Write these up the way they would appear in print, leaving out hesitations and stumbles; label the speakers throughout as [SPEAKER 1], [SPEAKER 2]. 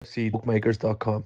[SPEAKER 1] LFCbookmakers.com.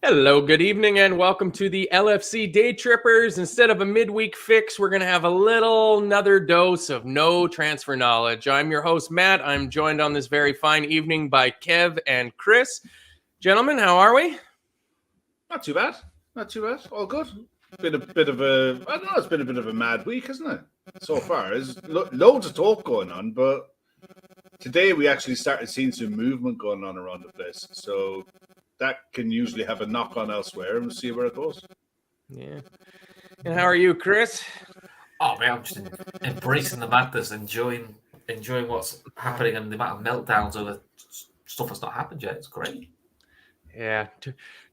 [SPEAKER 2] Hello, good evening, and welcome to the LFC Daytrippers. Instead of a midweek fix, we're going to have another dose of no transfer knowledge. I'm your host, Matt. I'm joined on this very fine evening by Kev and Chris. Gentlemen, how are we?
[SPEAKER 3] Not too bad. Not too bad. All good. Been a bit of a, I don't know, it's been a bit of a mad week, hasn't it? So far. There's loads of talk going on, but today we actually started seeing some movement going on around the place. So that can usually have a knock on elsewhere, and we'll see where it goes.
[SPEAKER 2] Yeah. And how are you, Chris?
[SPEAKER 4] Oh man, I'm just embracing the madness, enjoying what's happening, and the amount of meltdowns over stuff that's not happened yet. It's great.
[SPEAKER 2] Yeah.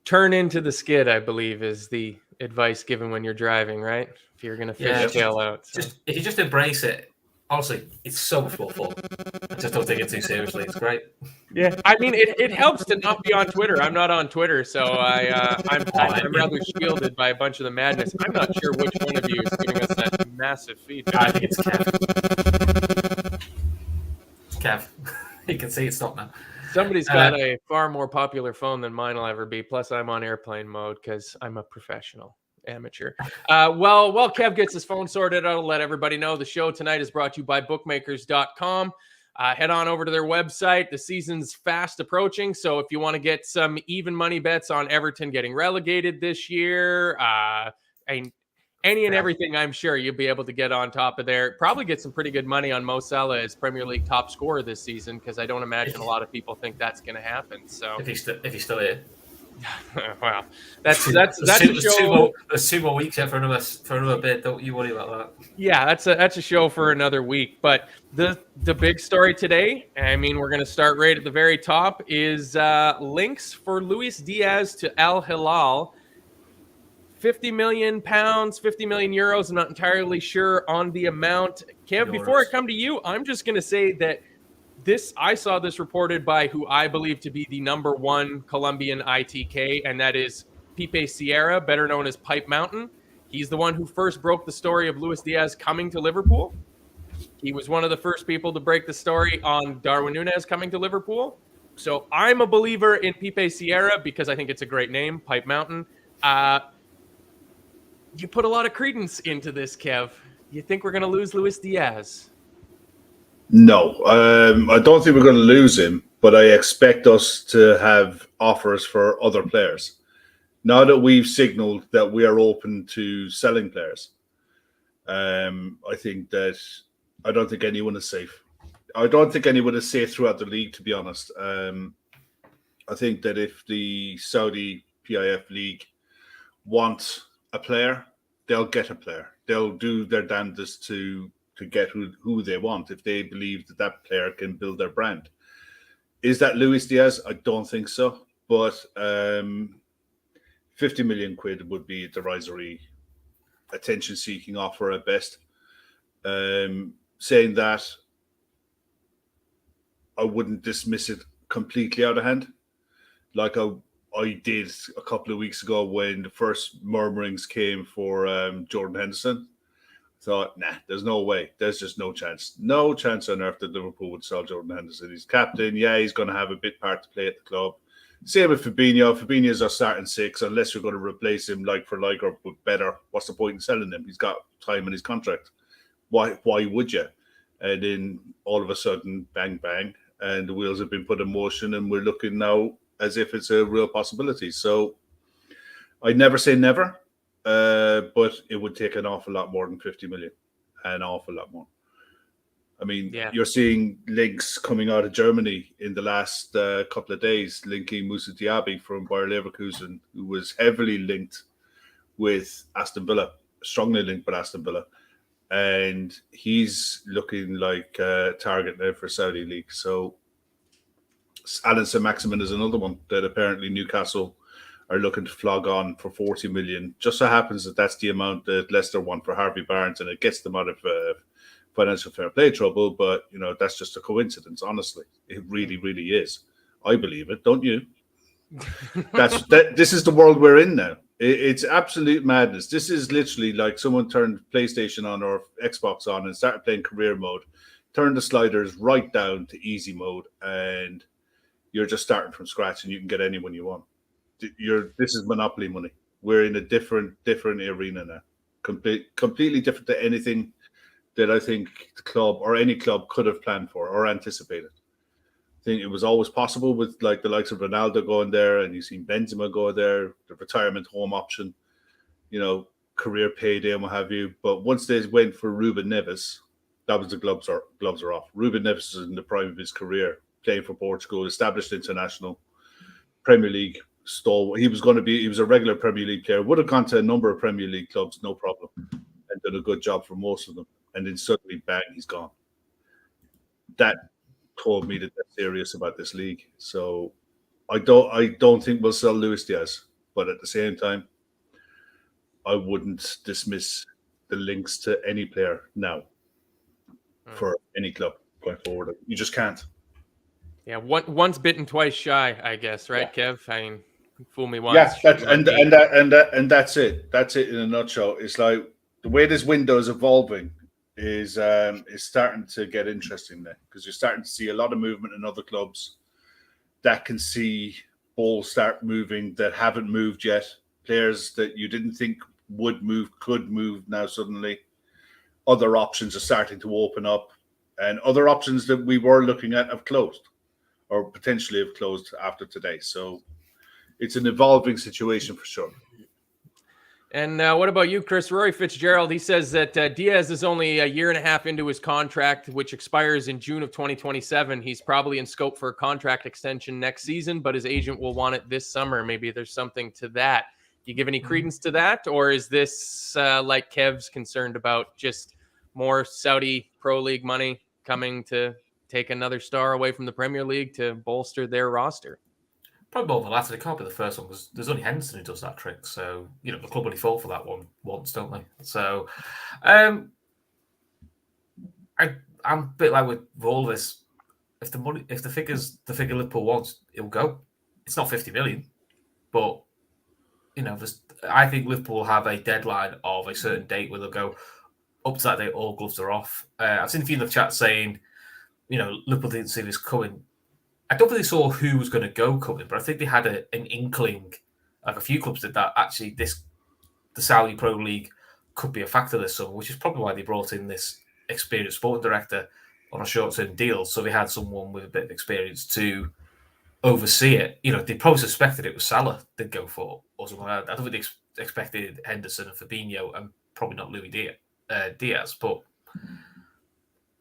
[SPEAKER 2] Turn into the skid, I believe, is the advice given when you're driving, right? If you're going to fish tail out. So.
[SPEAKER 4] If you just embrace it, honestly, it's so much more fun. I just don't take it too seriously. It's great.
[SPEAKER 2] Yeah, I mean, it helps to not be on Twitter. I'm not on Twitter, so I'm rather shielded by a bunch of the madness. I'm not sure which one of you is giving us that massive feedback.
[SPEAKER 4] I think it's Kev. Kev, you can see it's not now.
[SPEAKER 2] Somebody's got a far more popular phone than mine will ever be. Plus, I'm on airplane mode because I'm a professional amateur. Well, Kev gets his phone sorted out, I'll let everybody know the show tonight is brought to you by bookmakers.com. Head on over to their website. The season's fast approaching, so if you want to get some even money bets on Everton getting relegated this year, and any and everything, I'm sure you'll be able to get on top of there. Probably get some pretty good money on Mo Salah as Premier League top scorer this season, because I don't imagine a lot of people think that's going to happen. So
[SPEAKER 4] if he's still here.
[SPEAKER 2] Wow, that's a show.
[SPEAKER 4] There's 2 more weeks yet for another bit. Don't you worry about that.
[SPEAKER 2] Yeah, that's a show for another week. But the big story today, I mean, we're going to start right at the very top, is links for Luis Diaz to Al Hilal. 50 million pounds, 50 million euros. I'm not entirely sure on the amount. Kev, before I come to you, I'm just going to say that I saw this reported by who I believe to be the number one Colombian ITK, and that is Pipe Sierra, better known as Pipe Mountain. He's the one who first broke the story of Luis Diaz coming to Liverpool. He was one of the first people to break the story on Darwin Núñez coming to Liverpool. So I'm a believer in Pipe Sierra because I think it's a great name, Pipe Mountain. You put a lot of credence into this, Kev. You think we're going to lose Luis Diaz?
[SPEAKER 3] No, I don't think we're going to lose him, but I expect us to have offers for other players. Now that we've signaled that we are open to selling players, I don't think anyone is safe. I don't think anyone is safe throughout the league, to be honest. I think that if the Saudi PIF League want a player, they'll get a player. They'll do their damnedest to get who they want if they believe that player can build their brand. Is that Luis Diaz? I don't think so. But 50 million quid would be a derisory, attention-seeking offer at best. Saying that, I wouldn't dismiss it completely out of hand. Like I did a couple of weeks ago when the first murmurings came for Jordan Henderson. Thought, nah, there's no way. There's just no chance. No chance on earth that Liverpool would sell Jordan Henderson. He's captain. Yeah, he's going to have a big part to play at the club. Same with Fabinho. Fabinho's our starting 6. Unless you're going to replace him like for like or better, what's the point in selling him? He's got time in his contract. Why would you? And then all of a sudden, bang, bang. and the wheels have been put in motion, and we're looking now as if it's a real possibility. So I'd never say never, but it would take an awful lot more than 50 million, an awful lot more. I mean, You're seeing links coming out of Germany in the last couple of days, linking Moussa Diaby from Bayer Leverkusen, who was heavily linked with Aston Villa, strongly linked with Aston Villa. And he's looking like a target now for Saudi League. So Alan Saint-Maximin is another one that apparently Newcastle are looking to flog on for 40 million. Just so happens that that's the amount that Leicester want for Harvey Barnes, and it gets them out of financial fair play trouble. But, that's just a coincidence, honestly. It really, really is. I believe it, don't you? This is the world we're in now. It's absolute madness. This is literally like someone turned PlayStation on or Xbox on and started playing career mode, turned the sliders right down to easy mode, and you're just starting from scratch, and you can get anyone you want. This is monopoly money. We're in a different arena now, completely different to anything that I think the club or any club could have planned for or anticipated. I think it was always possible with like the likes of Ronaldo going there, and you've seen Benzema go there, the retirement home option, career payday and what have you. But once they went for Ruben Neves, that was the gloves are off. Ruben Neves is in the prime of his career, playing for Portugal, established international, Premier League stalwart. He was a regular Premier League player, would have gone to a number of Premier League clubs, no problem, and done a good job for most of them. And then suddenly, bang, he's gone. That told me that they're serious about this league. So I don't think we'll sell Luis Diaz, but at the same time, I wouldn't dismiss the links to any player now for any club going forward. You just can't.
[SPEAKER 2] Yeah, once bitten, twice shy, I guess, right,
[SPEAKER 3] Yeah.
[SPEAKER 2] Kev? I mean, fool me once.
[SPEAKER 3] Yeah, and that's it. That's it in a nutshell. It's like the way this window is evolving is starting to get interesting there, because you're starting to see a lot of movement in other clubs that can see balls start moving that haven't moved yet. Players that you didn't think would move could move now suddenly. Other options are starting to open up, and other options that we were looking at have closed or potentially have closed after today. So it's an evolving situation for sure.
[SPEAKER 2] And what about you, Chris? Rory Fitzgerald, he says that Diaz is only a year and a half into his contract, which expires in June of 2027. He's probably in scope for a contract extension next season, but his agent will want it this summer. Maybe there's something to that. Do you give any credence to that? Or is this like Kev's concerned about, just more Saudi Pro League money coming to take another star away from the Premier League to bolster their roster?
[SPEAKER 4] Probably more than the latter. It can't be the first one, because there's only Henderson who does that trick. So, the club only fall for that one once, don't they? So, I'm a bit like with all this. If the figure Liverpool wants, it'll go. It's not 50 million, but I think Liverpool will have a deadline of a certain date where they'll go up to that date. All gloves are off. I've seen a few in the chat saying, Liverpool didn't see this coming. I don't think they saw who was going to go coming, but I think they had an inkling, like a few clubs did, that actually the Saudi Pro League could be a factor this summer, which is probably why they brought in this experienced sporting director on a short-term deal. So they had someone with a bit of experience to oversee it. They probably suspected it was Salah they'd go for, or something like that. I don't think they expected Henderson and Fabinho, and probably not Luis Diaz. But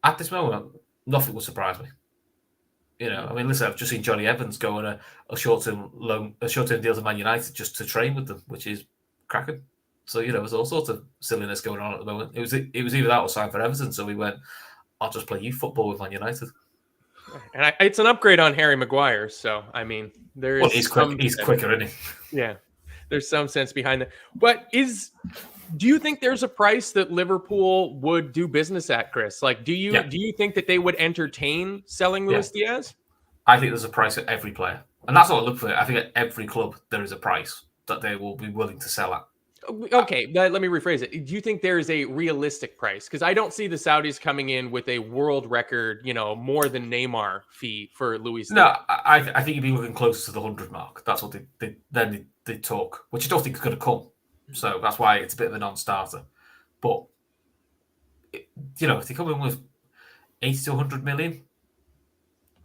[SPEAKER 4] at this moment, nothing would surprise me. Listen, I've just seen Johnny Evans go on a short-term deal to Man United just to train with them, which is cracking. So, there's all sorts of silliness going on at the moment. It was either that or sign for Everton, so we went, I'll just play youth football with Man United.
[SPEAKER 2] And it's an upgrade on Harry Maguire, so, there's...
[SPEAKER 4] He's quicker, isn't he?
[SPEAKER 2] Yeah, there's some sense behind that. But do you think there's a price that Liverpool would do business at, Chris? Like, do you think that they would entertain selling Luis Diaz?
[SPEAKER 4] I think there's a price at every player. And that's what I look for. I think at every club, there is a price that they will be willing to sell at.
[SPEAKER 2] Okay, let me rephrase it. Do you think there is a realistic price? Because I don't see the Saudis coming in with a world record, more than Neymar fee for Luis Diaz.
[SPEAKER 4] No, I think you'd be looking closer to the 100 mark. That's what they talk, which I don't think is going to come. So that's why it's a bit of a non-starter. But, if they come in with 80 to 100 million,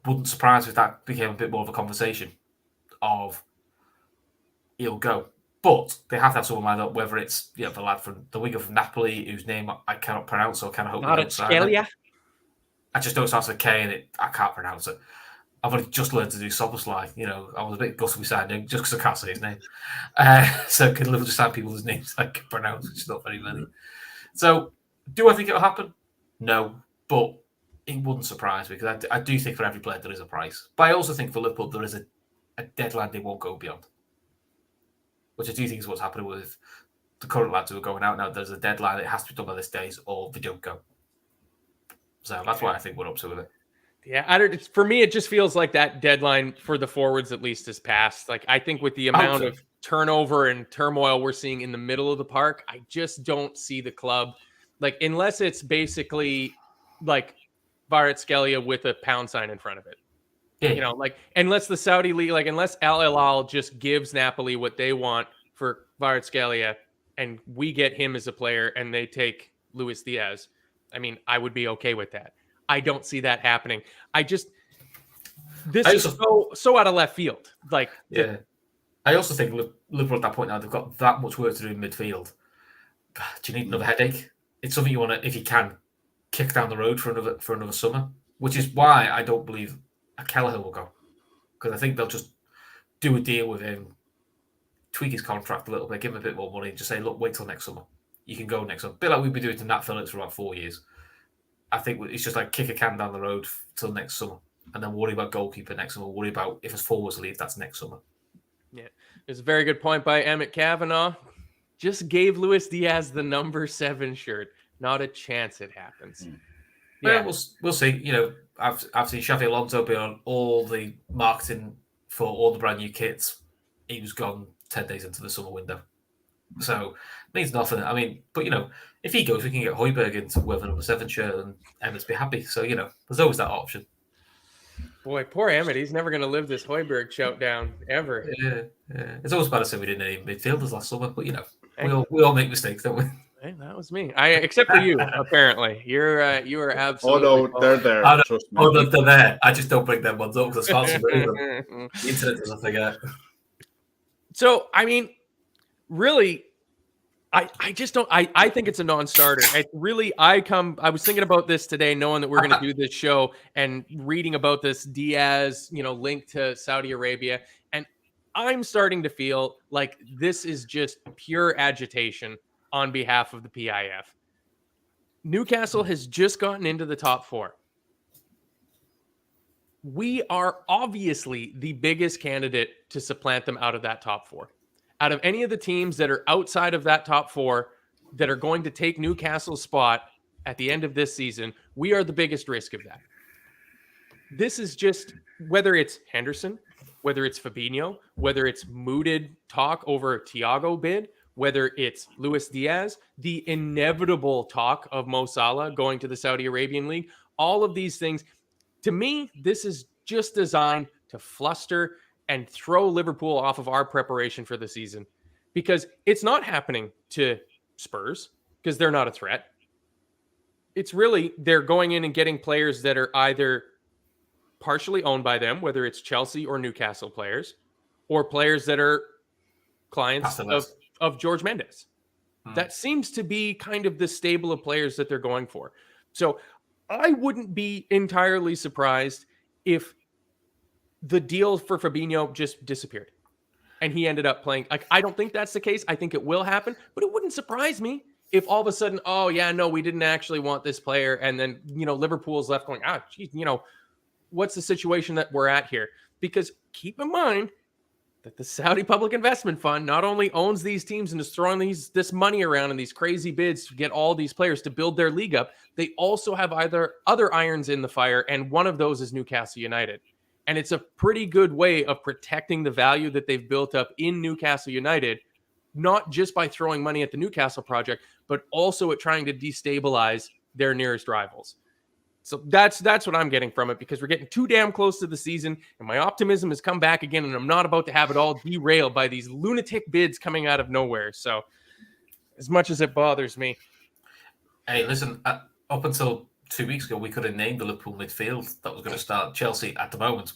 [SPEAKER 4] wouldn't surprise me if that became a bit more of a conversation of he'll go. But they have to have someone lined up, whether it's the lad from the winger from Napoli, whose name I cannot pronounce, so I kind of hope we don't sign it. I just know it starts with K and I can't pronounce it. I've only just learned to do Soboslai. I was a bit gutted we signed him just because I can't say his name. So I can literally just sign people's names I can pronounce, which is not very many. So do I think it'll happen? No, but it wouldn't surprise me because I do think for every player there is a price. But I also think for Liverpool there is a deadline they won't go beyond, which I do think is what's happening with the current lads who are going out now. There's a deadline; it has to be done by this days, or they don't go. So that's why I think we're up to with it.
[SPEAKER 2] Yeah, for me, it just feels like that deadline for the forwards at least is passed. Like I think with the amount of turnover and turmoil we're seeing in the middle of the park, I just don't see the club like unless it's basically like Kvaratskhelia with a pound sign in front of it. Yeah. Like unless the Saudi league, like unless Al Hilal just gives Napoli what they want for Kvaratskhelia and we get him as a player and they take Luis Diaz, I mean, I would be okay with that. I don't see that happening. This is so out of left field. Like,
[SPEAKER 4] yeah. I also think Liverpool at that point now, they've got that much work to do in midfield. God, do you need another headache? It's something you want to, if you can, kick down the road for another summer, which is why I don't believe Kelleher will go. Because I think they'll just do a deal with him, tweak his contract a little bit, give him a bit more money, and just say, look, wait till next summer. You can go next summer. A bit like we've been doing to Nat Phillips for about 4 years. I think it's just like kick a can down the road till next summer and then worry about goalkeeper next summer, worry about if his forwards leave, that's next summer.
[SPEAKER 2] Yeah, it's a very good point by Emmett Kavanaugh. Just gave Luis Diaz the number 7 shirt. Not a chance it happens.
[SPEAKER 4] Yeah, we'll see. I've seen Xavi Alonso be on all the marketing for all the brand new kits. He was gone 10 days into the summer window. So it means nothing. I mean, but if he goes, we can get Højbjerg into with a number 7 shirt and Emmett's be happy. So, there's always that option.
[SPEAKER 2] Boy, poor Emmett. He's never going to live this Højbjerg shout down ever.
[SPEAKER 4] Yeah. It's always bad to say we didn't need midfielders last summer, but we all make mistakes, don't we?
[SPEAKER 2] Hey, that was me. Except for you, apparently. You are absolutely.
[SPEAKER 3] Oh no, they're there.
[SPEAKER 4] Trust me. They're there. I just don't bring them ones up because the internet doesn't forget.
[SPEAKER 2] So, I mean, really, I just don't. I think it's a non-starter. I was thinking about this today, knowing that we're going to do this show and reading about this Diaz, link to Saudi Arabia, and I'm starting to feel like this is just pure agitation on behalf of the PIF. Newcastle has just gotten into the top 4. We are obviously the biggest candidate to supplant them out of that top 4. Out of any of the teams that are outside of that top 4 that are going to take Newcastle's spot at the end of this season, we are the biggest risk of that. This is just, whether it's Henderson, whether it's Fabinho, whether it's mooted talk over a Thiago bid, whether it's Luis Diaz, the inevitable talk of Mo Salah going to the Saudi Arabian League, all of these things, to me, this is just designed to fluster and throw Liverpool off of our preparation for the season, because it's not happening to Spurs because they're not a threat. It's really, they're going in and getting players that are either partially owned by them, whether it's Chelsea or Newcastle players, or players that are clients of George Mendes. That seems to be kind of the stable of players that they're going for. So I wouldn't be entirely surprised if the deal for Fabinho just disappeared and he ended up playing. Like, I don't think that's the case. I think it will happen, but it wouldn't surprise me if all of a sudden, oh yeah, no, we didn't actually want this player. And then, Liverpool's left going, geez, what's the situation that we're at here? Because keep in mind that the Saudi Public Investment Fund not only owns these teams and is throwing this money around in these crazy bids to get all these players to build their league up, they also have other irons in the fire, and one of those is Newcastle United. And it's a pretty good way of protecting the value that they've built up in Newcastle United, not just by throwing money at the Newcastle project, but also at trying to destabilize their nearest rivals. So that's what I'm getting from it, because we're getting too damn close to the season, and my optimism has come back again, and I'm not about to have it all derailed by these lunatic bids coming out of nowhere. So as much as it bothers me.
[SPEAKER 4] Hey, listen, up until 2 weeks ago we could have named the Liverpool midfield that was going to start Chelsea at the moment.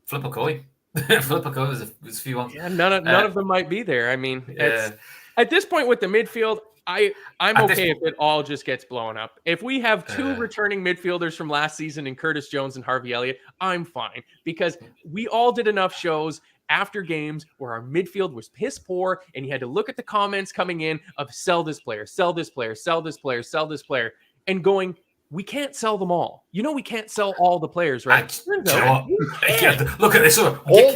[SPEAKER 4] Flip a coin. Flip a coin. There's a few ones.
[SPEAKER 2] Yeah, none of them might be there. I mean,
[SPEAKER 4] Yeah.
[SPEAKER 2] at this point with the midfield, I'm
[SPEAKER 4] At
[SPEAKER 2] okay
[SPEAKER 4] this
[SPEAKER 2] if it all just gets blown up. If we have two returning midfielders from last season in Curtis Jones and Harvey Elliott, I'm fine because we all did enough shows after games where our midfield was piss poor and you had to look at the comments coming in of sell this player, sell this player, sell this player, sell this player, and going, we can't sell them all. You know, we can't sell all the players, right?
[SPEAKER 4] Look at this one. Look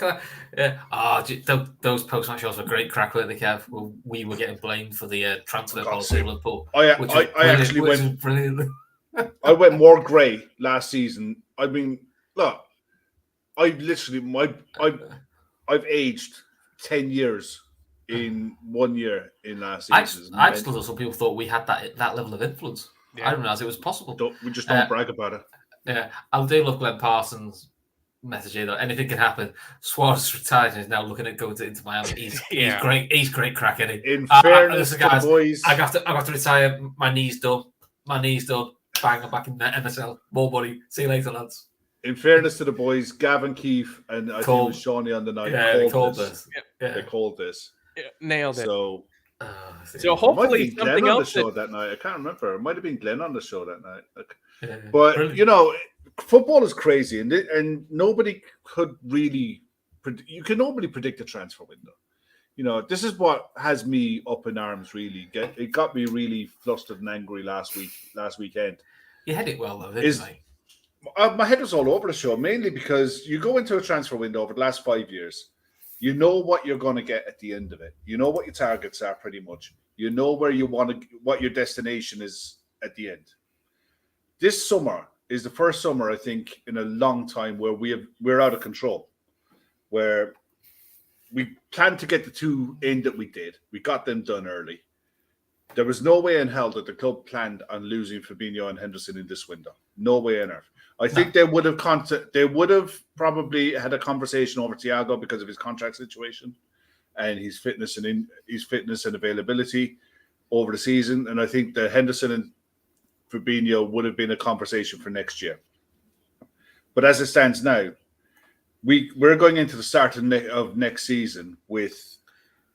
[SPEAKER 4] at that. Those post-match shows were great crack, weren't they, Kev? We were getting blamed for the transfer policy of Liverpool.
[SPEAKER 3] I actually went brilliant. I went more grey last season. I mean, look, I've aged 10 years in 1 year in last season.
[SPEAKER 4] I still know some people thought we had that level of influence. Yeah. I didn't realize it was possible.
[SPEAKER 3] We just don't brag about it.
[SPEAKER 4] Yeah, I do love Glenn Parsons' message here, though. Anything can happen. Suarez retired and is now looking at going into Miami. He's great. He's great crack, isn't he?
[SPEAKER 3] In fairness to the boys,
[SPEAKER 4] I have to retire. My knee's done. Bang, I'm back in the NSL. More money. See you later, lads.
[SPEAKER 3] In fairness to the boys, Gavin Keefe and I think it was Shawnee on the night.
[SPEAKER 4] They called this.
[SPEAKER 3] They called this.
[SPEAKER 2] Yeah, nailed it.
[SPEAKER 3] So
[SPEAKER 2] hopefully something else.
[SPEAKER 3] On the show that night. I can't remember. It might have been Glenn on the show that night. But brilliant. You know, football is crazy, and nobody could really. You can normally predict a transfer window. You know, this is what has me up in arms. Really, it got me really flustered and angry last weekend.
[SPEAKER 4] You had it well though, didn't you?
[SPEAKER 3] My head was all over the show, mainly because you go into a transfer window over the last 5 years. You know what you're going to get at the end of it. You know what your targets are pretty much. You know where you want to, what your destination is at the end. This summer is the first summer, I think, in a long time where we're out of control, where we planned to get the two in that we did. We got them done early. There was no way in hell that the club planned on losing Fabinho and Henderson in this window. No way on earth. I think they would have probably had a conversation over Thiago because of his contract situation and his fitness and availability over the season. And I think the Henderson and Fabinho would have been a conversation for next year. But as it stands now, we're going into the start of next season with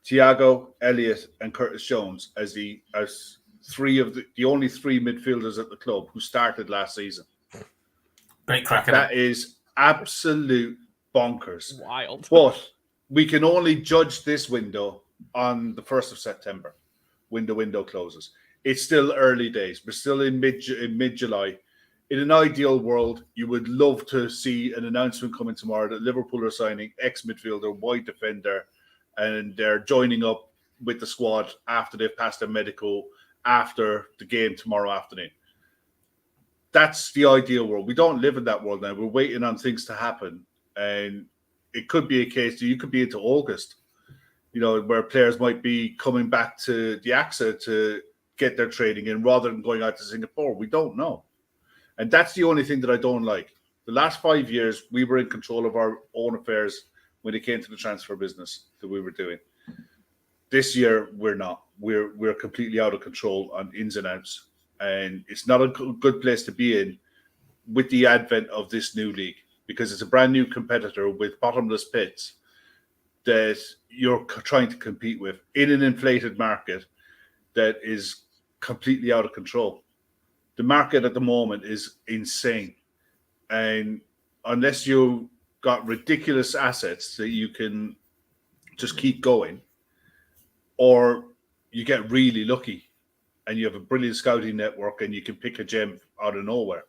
[SPEAKER 3] Thiago, Elliott, and Curtis Jones as three of the only three midfielders at the club who started last season.
[SPEAKER 4] Great crack.
[SPEAKER 3] That is absolute bonkers.
[SPEAKER 2] Wild.
[SPEAKER 3] But we can only judge this window on the 1st of September when the window closes. It's still early days. We're still in mid-July. In an ideal world, you would love to see an announcement coming tomorrow that Liverpool are signing ex-midfielder, wide defender, and they're joining up with the squad after they've passed their medical after the game tomorrow afternoon. That's the ideal world. We don't live in that world now. We're waiting on things to happen. And it could be a case that you could be into August, you know, where players might be coming back to the AXA to get their training in rather than going out to Singapore. We don't know. And that's the only thing that I don't like. The last 5 years, we were in control of our own affairs when it came to the transfer business that we were doing. This year, we're not. We're completely out of control on ins and outs. And it's not a good place to be in with the advent of this new league because it's a brand new competitor with bottomless pits that you're trying to compete with in an inflated market that is completely out of control. The market at the moment is insane. And unless you got ridiculous assets that you can just keep going, or you get really lucky and you have a brilliant scouting network and you can pick a gem out of nowhere,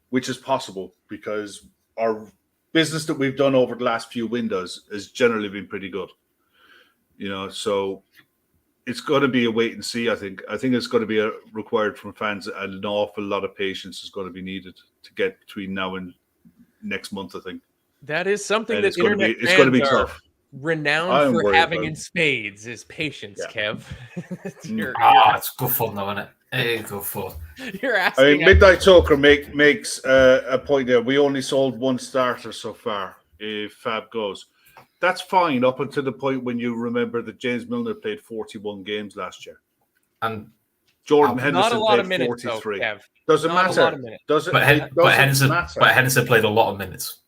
[SPEAKER 3] which is possible because our business that we've done over the last few windows has generally been pretty good. You know, so it's going to be a wait and see, I think. I think it's going to be required from fans, and an awful lot of patience is going to be needed to get between now and next month, I think.
[SPEAKER 2] That is something
[SPEAKER 3] and
[SPEAKER 2] that
[SPEAKER 3] it's going to be tough.
[SPEAKER 2] Renowned for having in spades is patience, Kev.
[SPEAKER 4] It's good fun though, isn't it? It's good fun.
[SPEAKER 2] You're asking.
[SPEAKER 3] I mean, Midnight Toker makes a point there. We only sold one starter so far if Fab goes. That's fine up until the point when you remember that James Milner played 41 games last year.
[SPEAKER 4] And
[SPEAKER 3] Jordan
[SPEAKER 2] Not
[SPEAKER 3] Henderson
[SPEAKER 2] a lot of
[SPEAKER 3] played
[SPEAKER 2] minutes, though,
[SPEAKER 3] 43.
[SPEAKER 2] Kev.
[SPEAKER 3] Doesn't
[SPEAKER 2] Not
[SPEAKER 3] matter.
[SPEAKER 2] a lot of minutes.
[SPEAKER 3] Doesn't
[SPEAKER 4] Henderson played a lot of minutes.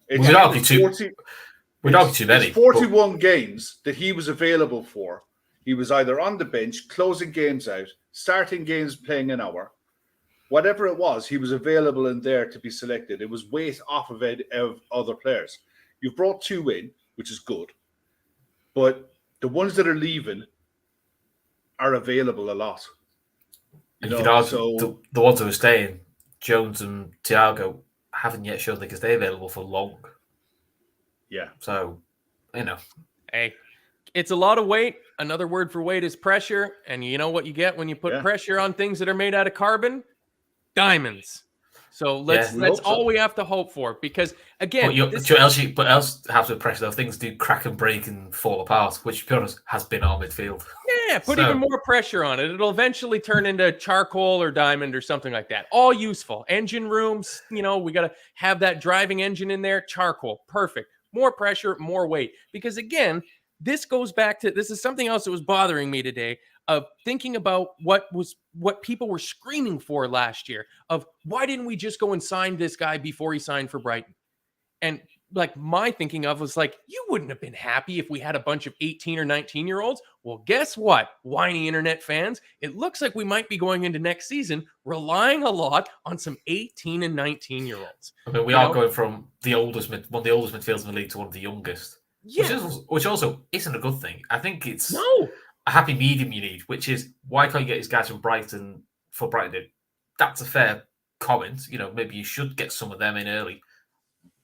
[SPEAKER 3] It's
[SPEAKER 4] We'd argue
[SPEAKER 3] 40,
[SPEAKER 4] too many.
[SPEAKER 3] It's 41 games that he was available for. He was either on the bench, closing games out, starting games, playing an hour. Whatever it was, he was available in there to be selected. It was weight off of other players. You've brought 2 in, which is good. But the ones that are leaving are available a lot.
[SPEAKER 4] You could argue the ones who are staying, Jones and Thiago, haven't yet shown they can stay available for long.
[SPEAKER 3] Yeah.
[SPEAKER 4] So,
[SPEAKER 2] Hey, it's a lot of weight. Another word for weight is pressure. And you know what you get when you put pressure on things that are made out of carbon? Diamonds. So that's all we have to hope for. Because again,
[SPEAKER 4] but else have to pressure those things do crack and break and fall apart, which, to be honest, has been our midfield.
[SPEAKER 2] Yeah, put even more pressure on it. It'll eventually turn into charcoal or diamond or something like that. All useful. Engine rooms, we got to have that driving engine in there. Charcoal, perfect. More pressure, more weight. Because again, this goes back to, this is something else that was bothering me today, of thinking about what people were screaming for last year, of why didn't we just go and sign this guy before he signed for Brighton? And like my thinking of was like, you wouldn't have been happy if we had a bunch of 18 or 19-year-olds. Well, guess what, whiny internet fans? It looks like we might be going into next season relying a lot on some 18 and 19-year-olds.
[SPEAKER 4] I mean, we are going from one of the oldest midfielders in the league to one of the youngest.
[SPEAKER 2] Yeah.
[SPEAKER 4] Which also isn't a good thing. I think it's
[SPEAKER 2] a
[SPEAKER 4] happy medium you need, which is, why can't you get these guys from Brighton for Brighton? That's a fair comment. Maybe you should get some of them in early,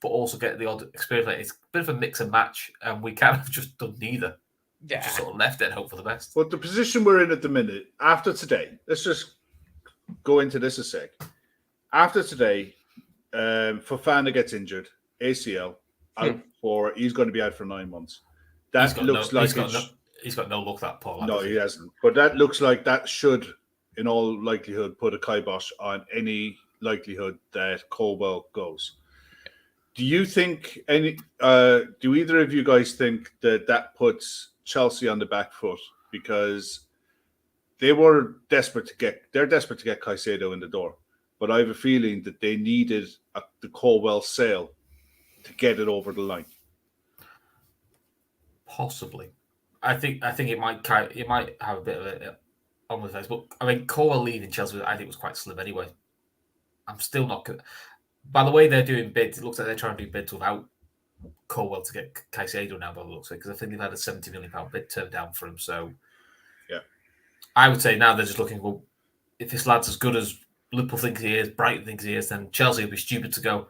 [SPEAKER 4] but also get the odd experience. It's a bit of a mix and match, and we kind of just done neither.
[SPEAKER 2] Yeah.
[SPEAKER 4] Just sort of left it and hope for the best.
[SPEAKER 3] But the position we're in at the minute, after today, let's just go into this a sec. After today, Fofana gets injured, ACL, he's going to be out for 9 months. He's
[SPEAKER 4] got no luck, that Paul.
[SPEAKER 3] No, he hasn't. But that looks like that should, in all likelihood, put a kibosh on any likelihood that Colwill goes. Do you think do either of you guys think that puts Chelsea on the back foot? Because they're desperate to get Caicedo in the door. But I have a feeling that they needed the Colwill sale to get it over the line.
[SPEAKER 4] Possibly. I think it might have a bit of it on the face. But I mean, Colwill leaving Chelsea, I think, was quite slim anyway. I'm still not good. By the way they're doing bids, it looks like they're trying to do bids without Colwill to get Caicedo now, by the looks of it, because I think they've had a £70 million bid turned down for him. So,
[SPEAKER 3] yeah,
[SPEAKER 4] I would say now they're just looking, well, if this lad's as good as Liverpool thinks he is, Brighton thinks he is, then Chelsea will be stupid to go,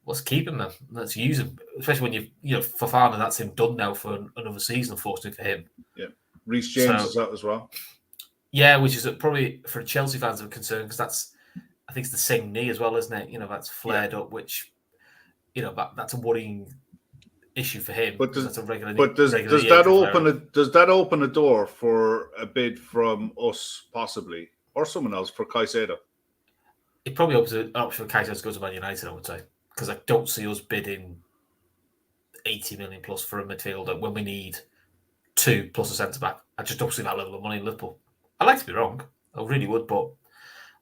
[SPEAKER 4] let's keep him then. Let's use him. Especially when Fofana, that's him done now for another season, unfortunately for him.
[SPEAKER 3] Yeah. Reece James is out as well.
[SPEAKER 4] Yeah, which is probably for Chelsea fans of a concern, because I think it's the same knee as well, isn't it? That's flared up, which, that's a worrying issue for him.
[SPEAKER 3] But does
[SPEAKER 4] that
[SPEAKER 3] open a door for a bid from us possibly, or someone else, for Caicedo?
[SPEAKER 4] It probably opens an option for Caicedo to go to Man United, I would say, because I don't see us bidding 80 million plus for a midfielder when we need 2 plus a centre back. I just don't see that level of money in Liverpool. I'd like to be wrong, I really would, but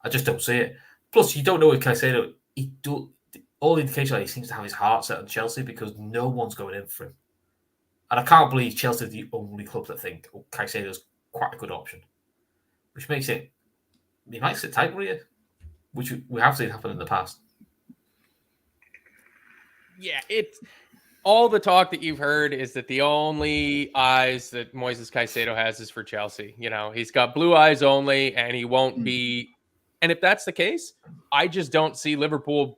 [SPEAKER 4] I just don't see it. Plus, you don't know with Caicedo. All the indications are he seems to have his heart set on Chelsea, because no one's going in for him. And I can't believe Chelsea are the only club that think Caicedo's quite a good option, which makes it, he might sit tight for you, which we have seen happen in the past.
[SPEAKER 2] Yeah, it's all the talk that you've heard is that the only eyes that Moises Caicedo has is for Chelsea. He's got blue eyes only, and he won't be. And if that's the case, I just don't see Liverpool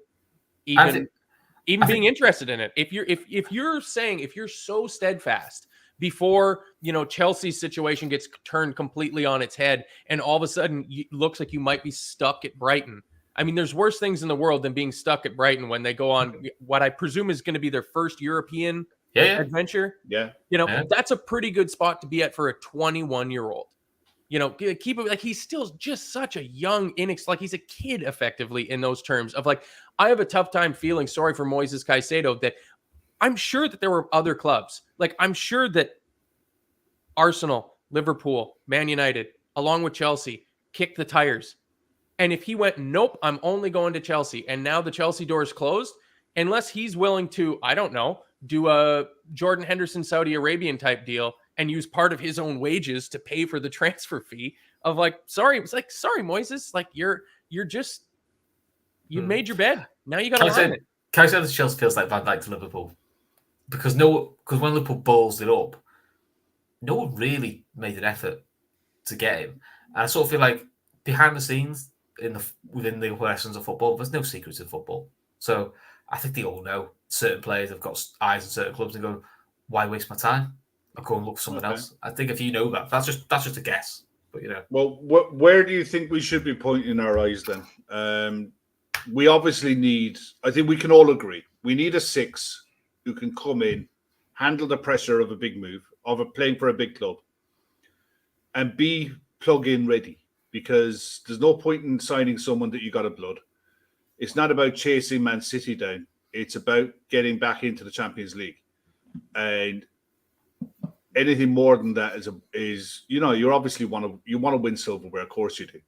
[SPEAKER 2] even being interested in it. If you're so steadfast before Chelsea's situation gets turned completely on its head, and all of a sudden it looks like you might be stuck at Brighton. I mean, there's worse things in the world than being stuck at Brighton when they go on what I presume is going to be their first European adventure.
[SPEAKER 3] Yeah.
[SPEAKER 2] That's a pretty good spot to be at for a 21-year-old. Keep it like he's still just such a young, like he's a kid effectively in those terms of like, I have a tough time feeling sorry for Moises Caicedo, that I'm sure that there were other clubs. Like, I'm sure that Arsenal, Liverpool, Man United, along with Chelsea, kick the tires. And if he went, nope, I'm only going to Chelsea, and now the Chelsea door is closed, unless he's willing to, I don't know, do a Jordan Henderson Saudi Arabian type deal and use part of his own wages to pay for the transfer fee of like, sorry, Moises, like you made your bed. Now you got to line it.
[SPEAKER 4] Can I say that Chelsea feels like Van Dijk to Liverpool? Because when Liverpool balls it up, no one really made an effort to get him. And I sort of feel like behind the scenes, within the lessons of football, there's no secrets in football. So I think they all know certain players have got eyes in certain clubs and go, why waste my time? I'll go and look for someone else. I think if you know that, that's just a guess. But
[SPEAKER 3] well, where do you think we should be pointing our eyes then? We obviously need. I think we can all agree we need a 6 who can come in, handle the pressure of a big move, playing for a big club, and be plug-in ready. Because there's no point in signing someone that you got a blood. It's not about chasing Man City down. It's about getting back into the Champions League. And anything more than that is you obviously want to win silverware, of course you do.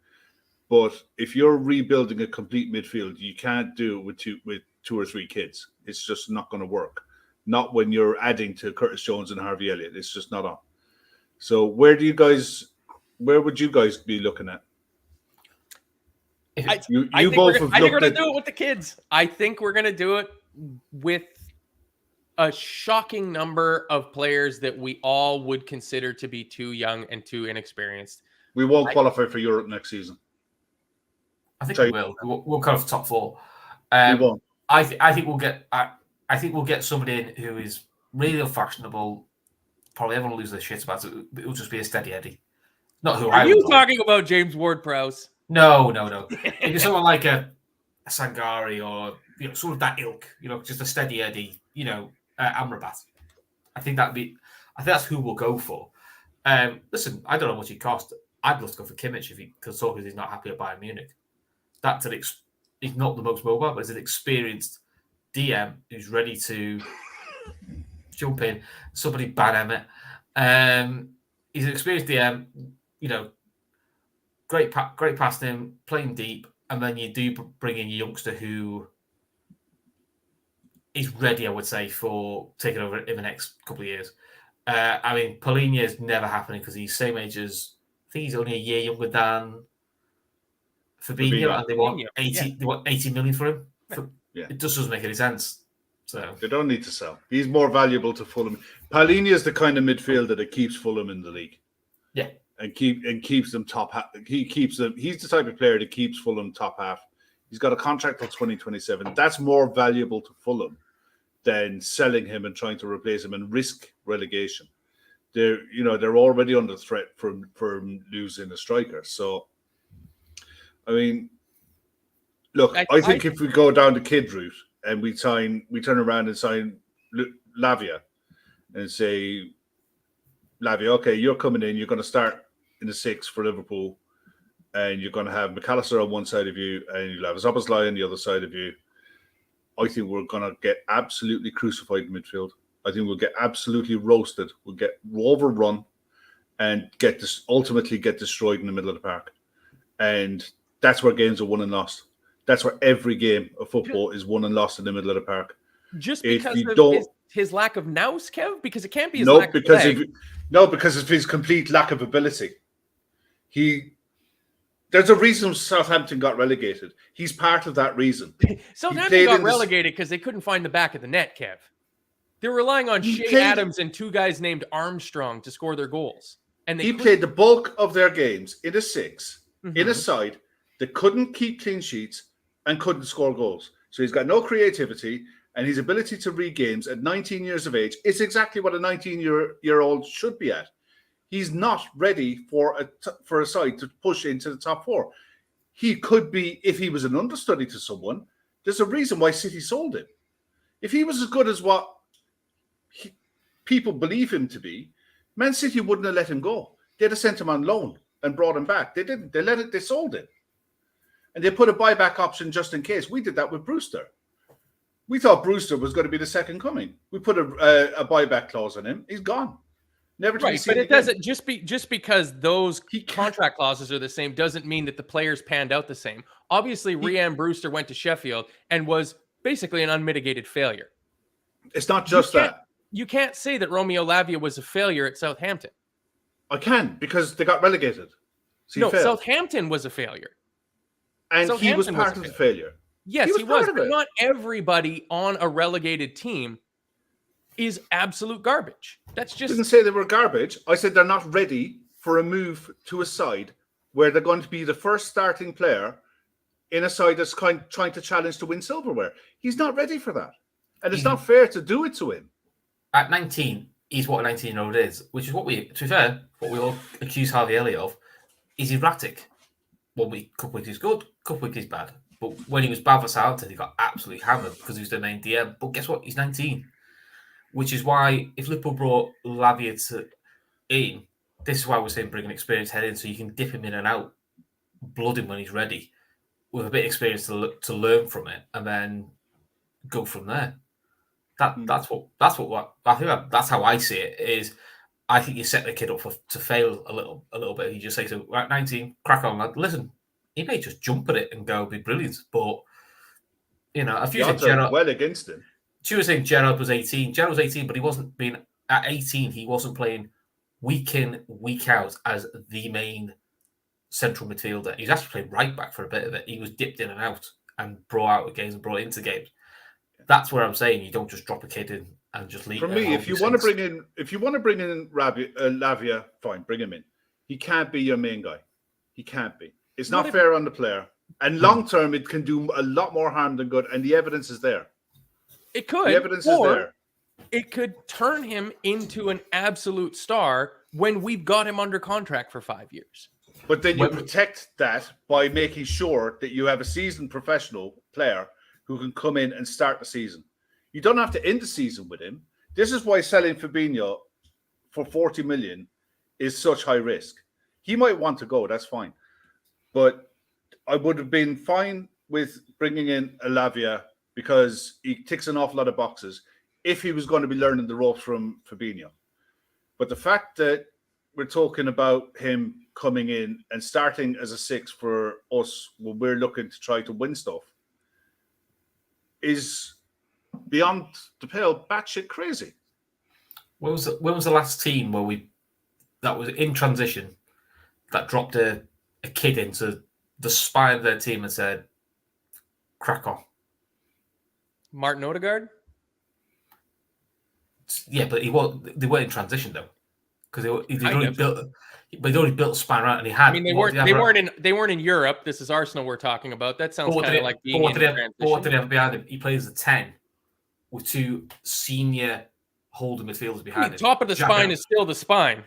[SPEAKER 3] But if you're rebuilding a complete midfield, you can't do it with two or three kids. It's just not going to work. Not when you're adding to Curtis Jones and Harvey Elliott. It's just not on. So where would you guys be looking at?
[SPEAKER 2] I think we're going to do it with the kids. I think we're going to do it with a shocking number of players that we all would consider to be too young and too inexperienced.
[SPEAKER 3] We won't qualify for Europe next season.
[SPEAKER 4] I think we will. We'll kind of top 4.
[SPEAKER 3] We won't.
[SPEAKER 4] I think we'll get. I think we'll get somebody in who is really unfashionable. Probably everyone will lose their shit about it. It'll just be a steady Eddie. Not who
[SPEAKER 2] Are you talking about James Ward-Prowse?
[SPEAKER 4] No. Maybe someone like a Sangari or sort of that ilk. Just a steady Eddie. Amrabat. I think that's who we'll go for. Listen, I don't know what he cost. I'd love to go for Kimmich if he could talk because he's not happy at Bayern Munich. He's not the most mobile, but he's an experienced DM who's ready to jump in. Somebody ban Emmett. He's an experienced DM. Great passing, playing deep, and then you do bring in a youngster who is ready, I would say, for taking over in the next couple of years. Polina is never happening because he's same age as, I think he's only a year younger than Fabinho, and they want 80 million for him. It just doesn't make any sense. So
[SPEAKER 3] they don't need to sell. He's more valuable to Fulham. Palhinha is the kind of midfielder that keeps Fulham in the league.
[SPEAKER 4] Yeah.
[SPEAKER 3] And keeps them top half. He's the type of player that keeps Fulham top half. He's got a contract till 2027. That's more valuable to Fulham than selling him and trying to replace him and risk relegation. They're already under threat from losing a striker. So, look, I think if we go down the kid route and we turn around and sign Lavia and say, Lavia, okay, you're coming in, you're going to start in the 6 for Liverpool, and you're going to have McAllister on one side of you, and you'll have Szoboszlai on the other side of you. I think we're going to get absolutely crucified in midfield. I think we'll get absolutely roasted. We'll get overrun and ultimately get destroyed in the middle of the park. And that's where games are won and lost. That's where every game of football is won and lost in the middle of the park.
[SPEAKER 2] Just because of his lack of nous, Kev? Because it can't be his lack of
[SPEAKER 3] because of his complete lack of ability. There's a reason Southampton got relegated. He's part of that reason.
[SPEAKER 2] Southampton got relegated because they couldn't find the back of the net, Kev. They're relying on Shea Adams and 2 guys named Armstrong to score their goals. And he played
[SPEAKER 3] the bulk of their games in a 6, in a side that couldn't keep clean sheets and couldn't score goals. So he's got no creativity, and his ability to read games at 19 years of age is exactly what a 19-year-old should be at. He's not ready for a side to push into the top 4. He could be, if he was an understudy to someone, there's a reason why City sold him. If he was as good as what people believe him to be, Man City wouldn't have let him go. They'd have sent him on loan and brought him back. They didn't. They sold him. And they put a buyback option just in case. We did that with Brewster. We thought Brewster was going to be the second coming. We put a buyback clause on him. He's gone. Never to be
[SPEAKER 2] Right,
[SPEAKER 3] seen
[SPEAKER 2] but it
[SPEAKER 3] again.
[SPEAKER 2] doesn't just because those contract clauses are the same doesn't mean that the players panned out the same. Obviously, Rhian Brewster went to Sheffield and was basically an unmitigated failure.
[SPEAKER 3] It's not just that.
[SPEAKER 2] You can't say that Romeo Lavia was a failure at Southampton.
[SPEAKER 3] I can, because they got relegated. So
[SPEAKER 2] No,
[SPEAKER 3] failed.
[SPEAKER 2] Southampton was a failure.
[SPEAKER 3] And he was part of the failure.
[SPEAKER 2] Yes, he was, but not everybody on a relegated team is absolute garbage. That's just...
[SPEAKER 3] I didn't say they were garbage. I said they're not ready for a move to a side where they're going to be the first starting player in a side that's trying to challenge to win silverware. He's not ready for that. And it's not fair to do it to him.
[SPEAKER 4] At 19, he's what a 19-year-old is, which is what we, to be fair, what we all accuse Harvey Elliott of. He's erratic. 1 week, couple weeks he's good, couple weeks he's bad. But when he was bad for Southampton, he got absolutely hammered because he was the main DM. But guess what? He's 19. Which is why if Liverpool brought Lavia in, this is why we're saying bring an experienced head in so you can dip him in and out, blood him when he's ready, with a bit of experience to learn from it, and then go from there. That's how I see it. Is I think you set the kid up to fail a little bit. You just say to right 19, crack on, lad. Listen, he may just jump at it and go be brilliant, but a few things
[SPEAKER 3] well against him.
[SPEAKER 4] She was saying Gerrard was 18. Gerrard was 18, but he wasn't being at 18. He wasn't playing week in, week out as the main central midfielder. He was actually playing right back for a bit of it. He was dipped in and out and brought out of games and brought into games. That's where I'm saying you don't just drop a kid in and just leave.
[SPEAKER 3] For me, if you want to bring in Lavia, fine, bring him in. He can't be your main guy. He can't be. It's not fair on the player. And long term, it can do a lot more harm than good. And the evidence is there.
[SPEAKER 2] It could.
[SPEAKER 3] The evidence is there.
[SPEAKER 2] It could turn him into an absolute star when we've got him under contract for 5 years.
[SPEAKER 3] But then you protect that by making sure that you have a seasoned professional player who can come in and start the season. You don't have to end the season with him. This is why selling Fabinho for 40 million is such high risk. He might want to go, that's fine. But I would have been fine with bringing in a Lavia because he ticks an awful lot of boxes if he was going to be learning the ropes from Fabinho. But the fact that we're talking about him coming in and starting as a 6 for us when we're looking to try to win stuff is beyond the pale batshit crazy.
[SPEAKER 4] When was the last team that was in transition that dropped a kid into the spine of their team and said, crack on?
[SPEAKER 2] Martin Odegaard?
[SPEAKER 4] Yeah, but they weren't in transition though, because they'd already built a spine around, and he had.
[SPEAKER 2] I mean, they weren't in Europe. This is Arsenal we're talking about. That sounds kind of like being in transition.
[SPEAKER 4] What did he have behind him? He plays a 10 with 2 senior holding midfielders behind him.
[SPEAKER 2] Top of the spine is still the spine.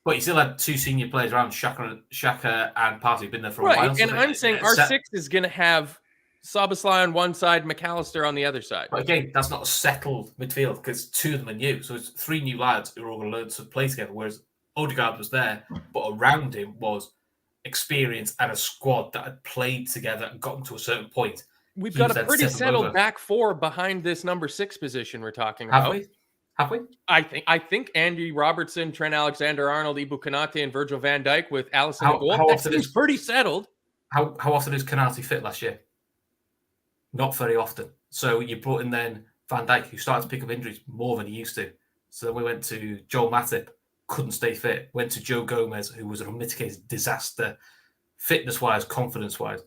[SPEAKER 4] But he still had 2 senior players around, Xhaka and Partey, been there for a while.
[SPEAKER 2] Right, and I'm saying our 6 is going to have Szoboszlai on one side, McAllister on the other side.
[SPEAKER 4] But again, that's not a settled midfield because 2 of them are new. So it's 3 new lads who are all going to learn to play together, whereas Odegaard was there, but around him was experience and a squad that had played together and gotten to a certain point.
[SPEAKER 2] We've got a pretty settled back 4 behind this number 6 position we're talking about.
[SPEAKER 4] Have we?
[SPEAKER 2] I think Andy Robertson, Trent Alexander-Arnold, Ibu Konate, and Virgil van Dijk with Alisson in goal. That seems pretty settled.
[SPEAKER 4] How often is Konate fit last year? Not very often. So you brought in then Van Dijk, who started to pick up injuries more than he used to. So then we went to Joel Matip, couldn't stay fit. Went to Joe Gomez, who was a unmitigated disaster, fitness-wise, confidence-wise.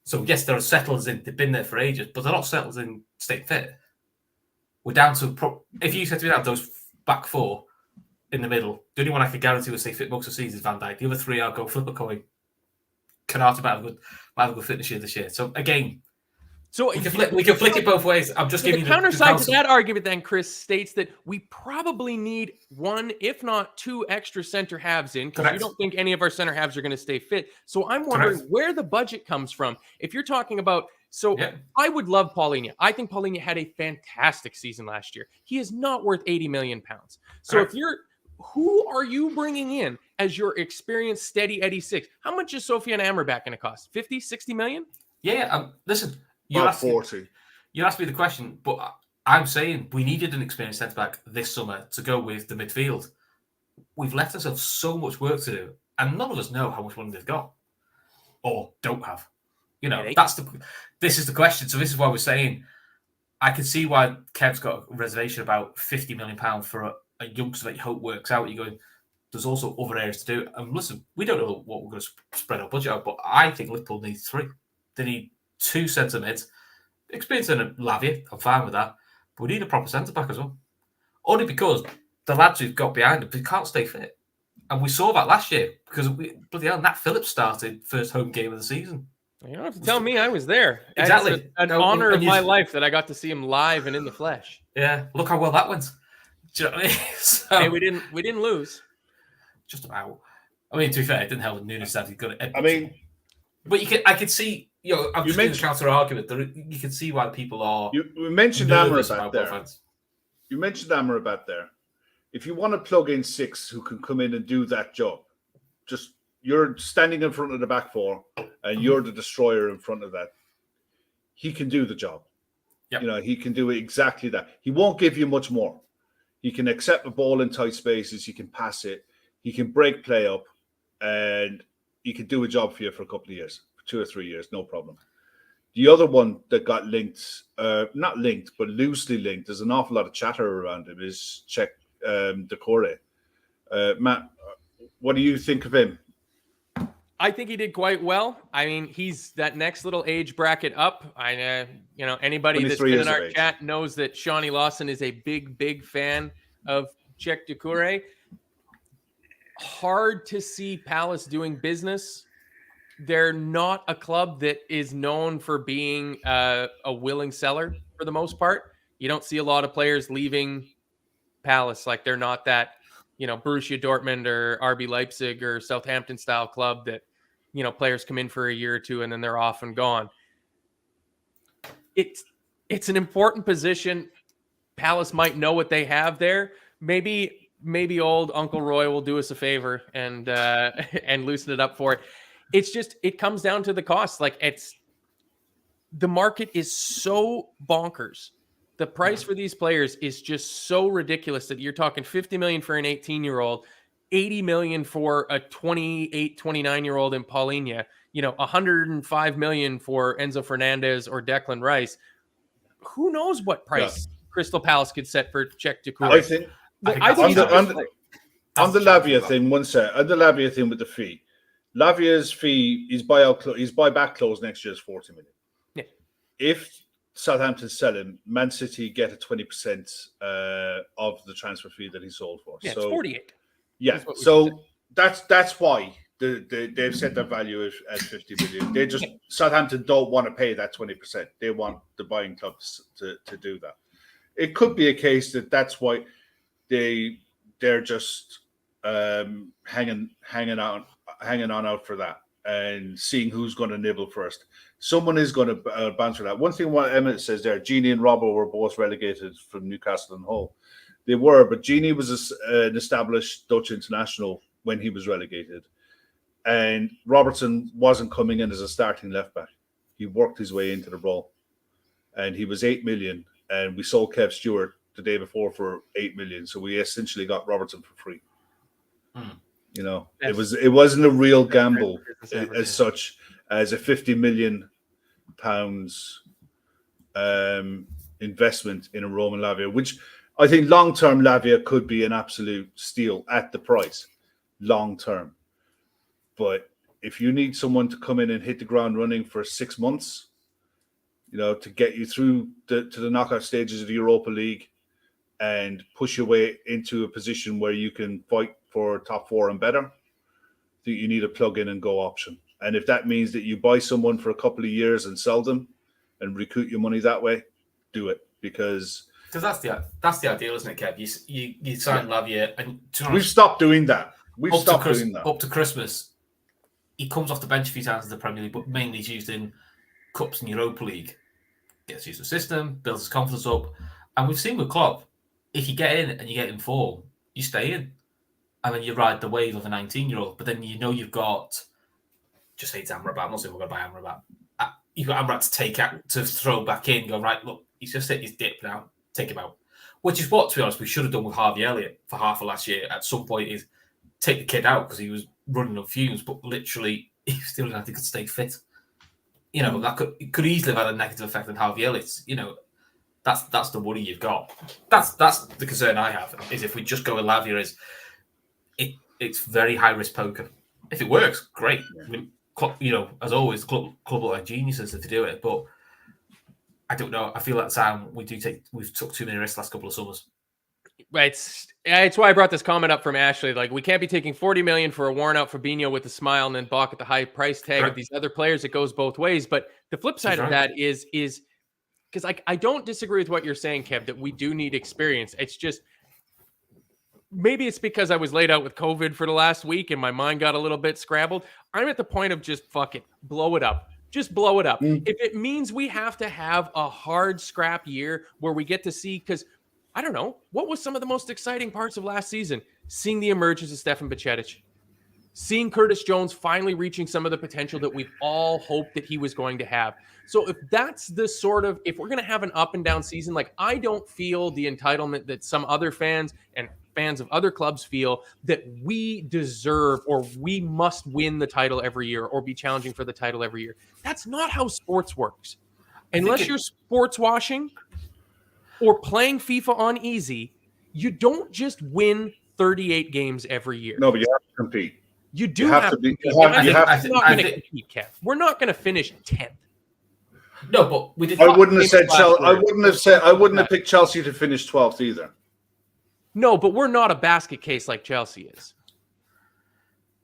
[SPEAKER 4] So yes, there are settlers in. They've been there for ages, but they're not settlers in staying fit. We're down to if you said to me that those back 4 in the middle, the only one I could guarantee will stay fit most of the season is Van Dijk. The other 3 I'll go flip a coin. Konate might have a good fitness year this year. So again, we can flick it both ways. I'm just giving you the
[SPEAKER 2] counterside to that argument. Then Chris states that we probably need 1, if not 2, extra center halves in because you don't think any of our center halves are going to stay fit. So I'm wondering where the budget comes from. If you're talking about, I would love Paulinho. I think Paulinho had a fantastic season last year. He is not worth 80 million pounds. So who are you bringing in as your experienced steady Eddie 6? How much is Sofiane Amrabat going to cost? 50, 60 million?
[SPEAKER 4] Yeah. Listen.
[SPEAKER 3] You asked 40.
[SPEAKER 4] You asked me the question, but I'm saying we needed an experienced centre back this summer to go with the midfield. we've left ourselves so much work to do, and none of us know how much money they've got or don't have. This is the question. So this is why we're saying I can see why Kev's got a reservation about £50 million for a youngster that you hope works out. You're going, there's also other areas to do. And listen, we don't know what we're going to spread our budget out, but I think Liverpool need 3. They need 2 centre mids. Experience in a Lavia, I'm fine with that. But we need a proper centre back as well. Only because the lads who've got behind them, they can't stay fit. And we saw that last year because bloody hell, Nat Phillips started first home game of the season.
[SPEAKER 2] You don't have to tell me I was there.
[SPEAKER 4] Exactly.
[SPEAKER 2] It's an honor of my life that I got to see him live and in the flesh.
[SPEAKER 4] Yeah, look how well that went. Do you know what I mean? So,
[SPEAKER 2] hey, we didn't lose.
[SPEAKER 4] Just about. I mean, to be fair, it didn't help Nunes that he got it.
[SPEAKER 3] I mean,
[SPEAKER 4] but I could see, I'm just making a counter argument. You can see why people are.
[SPEAKER 3] We mentioned Amrabat there. You mentioned Amrabat there. If you want to plug in 6 who can come in and do that job, just you're standing in front of the back 4 and you're the destroyer in front of that. He can do the job. Yep. He can do exactly that. He won't give you much more. He can accept the ball in tight spaces. He can pass it. He can break play up, and he can do a job for you for a couple of years, for 2 or 3 years, no problem. The other one that got linked, not linked, but loosely linked, there's an awful lot of chatter around him, is Czech Decore. Matt, what do you think of him?
[SPEAKER 2] I think he did quite well. I mean, he's that next little age bracket up. Anybody that's been in our chat knows that Shawnee Lawson is a big fan of Czech Decore. Hard to see Palace doing business. They're not a club that is known for being a willing seller for the most part. You don't see a lot of players leaving Palace. Like, they're not that, Borussia Dortmund or RB Leipzig or Southampton style club that, players come in for a year or two and then they're off and gone. It's an important position. Palace might know what they have there. Maybe old Uncle Roy will do us a favor and loosen it up for it. It's just, it comes down to the cost. Like, the market is so bonkers. The price for these players is just so ridiculous that you're talking 50 million for an 18-year-old, 80 million for a 28, 29-year-old in Paulinho, 105 million for Enzo Fernandez or Declan Rice. Who knows what price Crystal Palace could set for Czech Decore?
[SPEAKER 3] I think on the Lavia thing, one sec. On the Lavia thing with the fee, Lavia's fee, his buyback clause next year is 40 million.
[SPEAKER 2] Yeah. If
[SPEAKER 3] Southampton sell him, Man City get a 20% of the transfer fee that he sold for.
[SPEAKER 2] Yeah, so, it's 48.
[SPEAKER 3] Yeah, so that's why they've set their value at 50 million. Southampton don't want to pay that 20%. They want the buying clubs to do that. It could be a case that's why they're just hanging on out for that and seeing who's going to nibble first. Someone is going to bounce for that. One thing what Emmett says there, Genie and Robbo were both relegated from Newcastle and Hull. They were, but Genie was an established Dutch international when he was relegated. And Robertson wasn't coming in as a starting left back. He worked his way into the role. And he was 8 million. And we sold Kev Stewart the day before for 8 million. So we essentially got Robertson for free. It wasn't a real gamble as such as a £50 million investment in a Roman Lavia, which I think long-term Lavia could be an absolute steal at the price, long-term. But if you need someone to come in and hit the ground running for 6 months, to get you through to the knockout stages of the Europa League and push your way into a position where you can fight for top 4 and better, I think you need a plug-in and go option. And if that means that you buy someone for a couple of years and sell them and recoup your money that way, do it. Because
[SPEAKER 4] that's the ideal, isn't it, Kev? You sign Lavia, and
[SPEAKER 3] we've stopped doing that. Up
[SPEAKER 4] to Christmas, he comes off the bench a few times in the Premier League, but mainly he's used in Cups and Europa League. Gets used to the system, builds his confidence up, and we've seen with Klopp, if you get in and you get in form, you stay in, and then you ride the wave of a 19-year-old. But then you've got, just say it's Amrabat. I'm not saying we're going to buy Amrabat. You've got Amrabat to take out, to throw back in. Go, right, look, he's just hit his dip now. Take him out. Which is what, to be honest, we should have done with Harvey Elliott for half of last year. At some point, is take the kid out because he was running on fumes, but literally he was the only guy that could stay fit. You know, that could easily have had a negative effect on Harvey Elliott. You know, that's the worry you've got. That's the concern I have, is if we just go with Lavia, it's very high risk poker. If it works, great. I mean, you know, as always, club look like geniuses if they do it, but I don't know. I feel at the time we've took too many risks last couple of summers.
[SPEAKER 2] It's why I brought this comment up from Ashley. Like, we can't be taking 40 million for a worn out Fabinho with a smile and then balk at the high price tag of these other players. It goes both ways. But the flip side of that is because I don't disagree with what you're saying, Kev, that we do need experience. It's just, maybe it's because I was laid out with COVID for the last week and my mind got a little bit scrambled. I'm at the point of just fuck it, blow it up. Just blow it up. If it means we have to have a hard scrap year where we get to see, because I don't know, what was some of the most exciting parts of last season? Seeing the emergence of Stefan Bajcetic, seeing Curtis Jones finally reaching some of the potential that we've all hoped that he was going to have. So if that's the sort of, if we're going to have an up and down season, like, I don't feel the entitlement that some other fans and fans of other clubs feel that we deserve or we must win the title every year or be challenging for the title every year. That's not how sports works. Unless you're sports washing or playing FIFA on easy, you don't just win 38 games every year.
[SPEAKER 3] No, but you have to compete.
[SPEAKER 2] You do have to compete. We're not going to compete, Kev. We're not going to finish 10th.
[SPEAKER 4] No, but we did.
[SPEAKER 3] I wouldn't have said Chelsea. I wouldn't have picked Chelsea to finish 12th either.
[SPEAKER 2] No, but we're not a basket case like Chelsea is.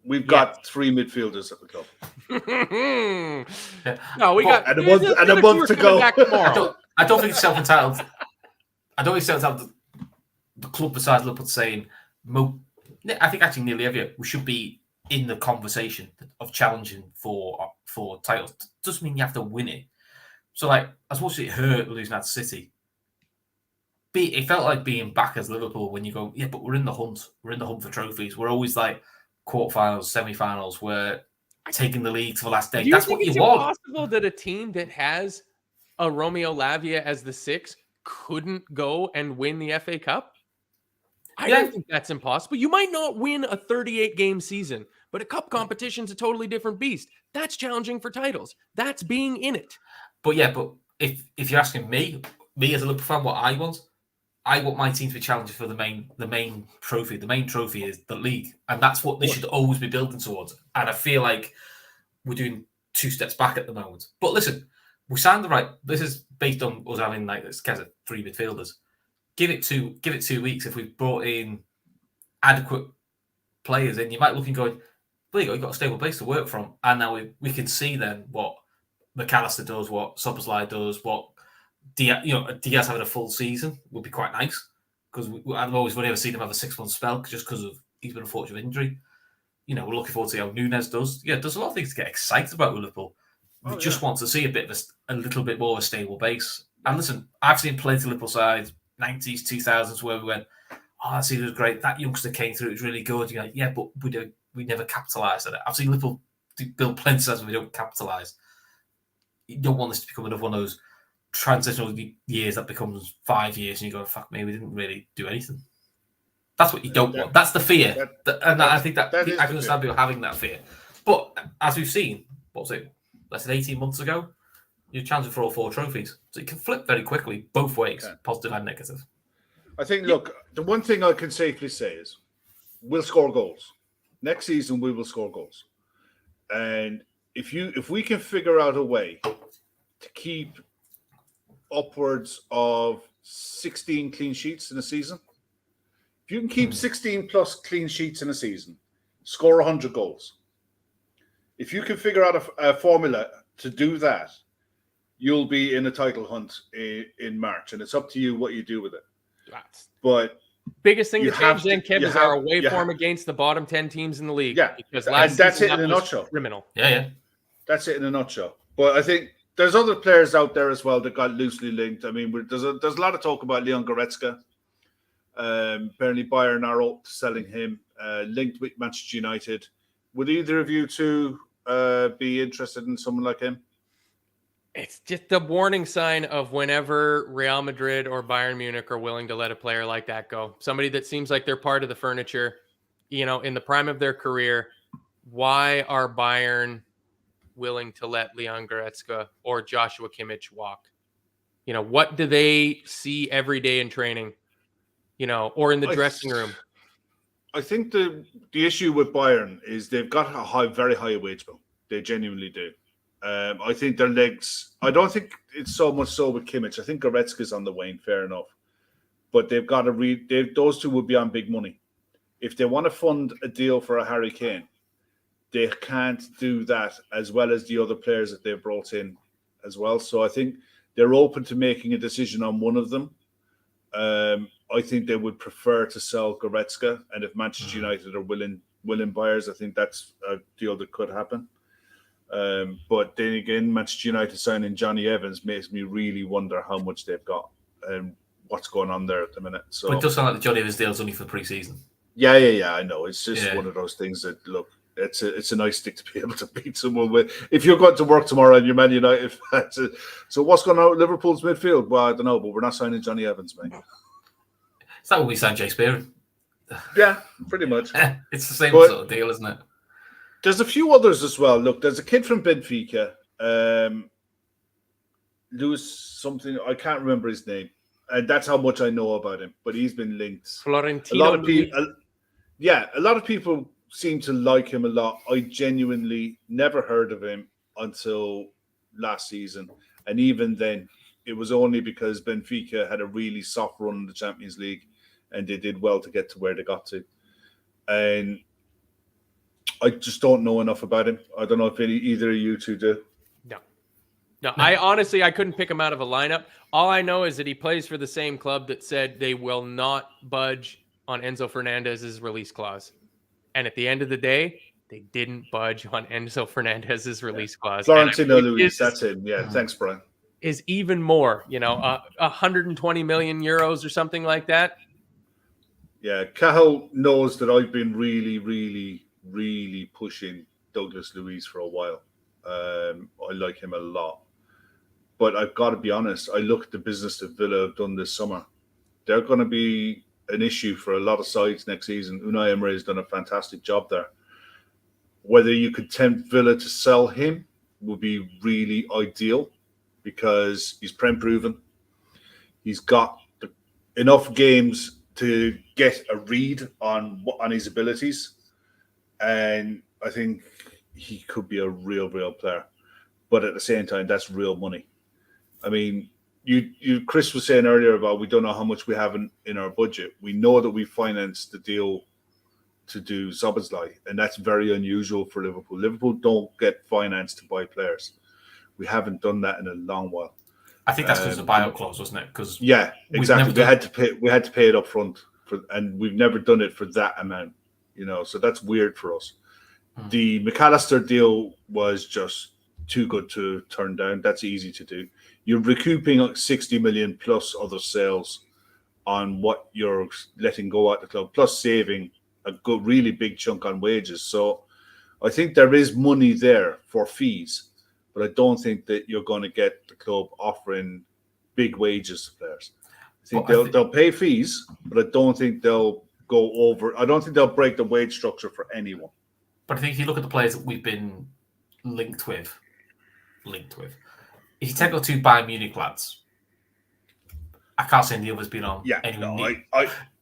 [SPEAKER 3] We've got 3 midfielders at the club.
[SPEAKER 2] No, we got
[SPEAKER 3] and a month to go.
[SPEAKER 4] I don't think it's self-entitled. I don't think it's self-entitled. The club besides Liverpool saying, I think actually nearly every year we should be in the conversation of challenging for titles. Doesn't mean you have to win it. So, like, as much as it hurt losing at City, it felt like being back as Liverpool when you go, yeah, but we're in the hunt. We're in the hunt for trophies. We're always like quarterfinals, semi-finals. We're taking the league to the last day. That's what you want.
[SPEAKER 2] It's impossible that a team that has a Romeo Lavia as the 6 couldn't go and win the FA Cup? I don't think that's impossible. You might not win a 38-game season, but a cup competition's a totally different beast. That's challenging for titles. That's being in it.
[SPEAKER 4] But if you're asking me as a Liverpool fan, what I want my team to be challenging for the main trophy. The main trophy is the league, and that's what they should always be building towards. And I feel like we're doing 2 steps back at the moment. But listen, we signed the right. This is based on us having like this kind of 3 midfielders. Give it 2 weeks. If we've brought in adequate players, in you might look and go, there you go, you've got a stable base to work from. And now we can see then what McAllister does, what Szoboszlai does, what Diaz having a full season would be quite nice, because I've always really ever seen him have a 6-month spell just because of he's been unfortunate injury. You know, we're looking forward to see how Núñez does. Yeah, there's a lot of things to get excited about with Liverpool. We just want to see a little bit more of a stable base. And listen, I've seen plenty of Liverpool sides, 90s, 2000s, where we went, oh, that season was great. That youngster came through, it was really good. You're like, yeah, but we never capitalised on it. I've seen Liverpool build plenty of sides where we don't capitalise. You don't want this to become another one of those transitional years that becomes 5 years and you go, fuck me, we didn't really do anything. That's what you don't want. That's the fear. I think that I can understand people having that fear. But as we've seen, what was it, less than 18 months ago, you're challenging for all 4 trophies. So you can flip very quickly, both ways, positive and negative.
[SPEAKER 3] I think, look, the one thing I can safely say is we'll score goals. Next season, we will score goals. And if we can figure out a way to keep upwards of 16 clean sheets in a season, if you can keep 16 plus clean sheets in a season, score 100 goals. If you can figure out a formula to do that, you'll be in a title hunt in March, and it's up to you what you do with it. But
[SPEAKER 2] biggest thing to change then, Kev, is our away form against the bottom 10 teams in the league.
[SPEAKER 3] Yeah,
[SPEAKER 2] because
[SPEAKER 3] that's it in a nutshell.
[SPEAKER 2] Criminal.
[SPEAKER 4] Yeah.
[SPEAKER 3] That's it in a nutshell. But I think there's other players out there as well that got loosely linked. I mean, there's a lot of talk about Leon Goretzka. Apparently, Bayern are selling him, linked with Manchester United. Would either of you two be interested in someone like him?
[SPEAKER 2] It's just a warning sign of whenever Real Madrid or Bayern Munich are willing to let a player like that go. Somebody that seems like they're part of the furniture. in the prime of their career, why are Bayern willing to let Leon Goretzka or Joshua Kimmich walk? What do they see every day in training, or in the dressing room?
[SPEAKER 3] I think the issue with Bayern is they've got a very high wage bill. They genuinely do. I think their legs. I don't think it's so much so with Kimmich. I think Goretzka's on the wane. Fair enough, but they've got to those two would be on big money. If they want to fund a deal for a Harry Kane, they can't do that as well as the other players that they've brought in as well. So I think they're open to making a decision on one of them. I think they would prefer to sell Goretzka, and if Manchester United are willing buyers, I think that's a deal that could happen. But then again, Manchester United signing Johnny Evans makes me really wonder how much they've got and what's going on there at the minute. So
[SPEAKER 4] but it does sound like the Johnny Evans deal's only for pre-season.
[SPEAKER 3] Yeah. I know. It's just one of those things that, look, it's a nice stick to be able to beat someone with. If you're going to work tomorrow and you're Man United fans, so what's going on with Liverpool's midfield? Well, I don't know, but we're not signing Johnny Evans, mate.
[SPEAKER 4] Is that what we signed Jay Spearing?
[SPEAKER 3] Yeah, pretty much.
[SPEAKER 4] It's the same sort of deal, isn't it?
[SPEAKER 3] There's a few others as well. Look, there's a kid from Benfica, Luis something. I can't remember his name, and that's how much I know about him. But he's been linked.
[SPEAKER 2] Florentino.
[SPEAKER 3] A lot of people seem to like him a lot. I genuinely never heard of him until last season, and even then, it was only because Benfica had a really soft run in the Champions League, and they did well to get to where they got to. And I just don't know enough about him. I don't know if either of you two do.
[SPEAKER 2] No. I couldn't pick him out of a lineup. All I know is that he plays for the same club that said they will not budge on Enzo Fernandez's release clause. And at the end of the day, they didn't budge on Enzo Fernandez's release clause.
[SPEAKER 3] Florentino Luis, that's him. Yeah, thanks, Brian.
[SPEAKER 2] Is even more, 120 million euros or something like that.
[SPEAKER 3] Yeah, Cahill knows that I've been really, really, really pushing Douglas Luiz for a while. I like him a lot. But I've got to be honest, I look at the business that Villa have done this summer. They're going to be an issue for a lot of sides next season. Unai Emery has done a fantastic job there. Whether you could tempt Villa to sell him would be really ideal because he's Prem proven. He's got enough games to get a read on his abilities. And I think he could be a real player. But at the same time, that's real money. I mean, Chris was saying earlier about we don't know how much we have in our budget. We know that we financed the deal to do Szoboszlai, and that's very unusual for Liverpool. Liverpool don't get financed to buy players. We haven't done that in a long while.
[SPEAKER 4] I think that's because of the buyout clause, wasn't it? Because
[SPEAKER 3] yeah, exactly. We had to pay it up front, and we've never done it for that amount. So that's weird for us. The McAllister deal was just too good to turn down. That's easy to do. You're recouping 60 million plus other sales on what you're letting go at the club, plus saving a good, really big chunk on wages. So I think there is money there for fees, but I don't think that you're going to get the club offering big wages to players. I think they'll pay fees, but I don't think they'll go over. I don't think they'll break the wage structure for anyone.
[SPEAKER 4] But I think if you look at the players that we've been linked with, if you take our two Bayern Munich lads, I can't say the others been on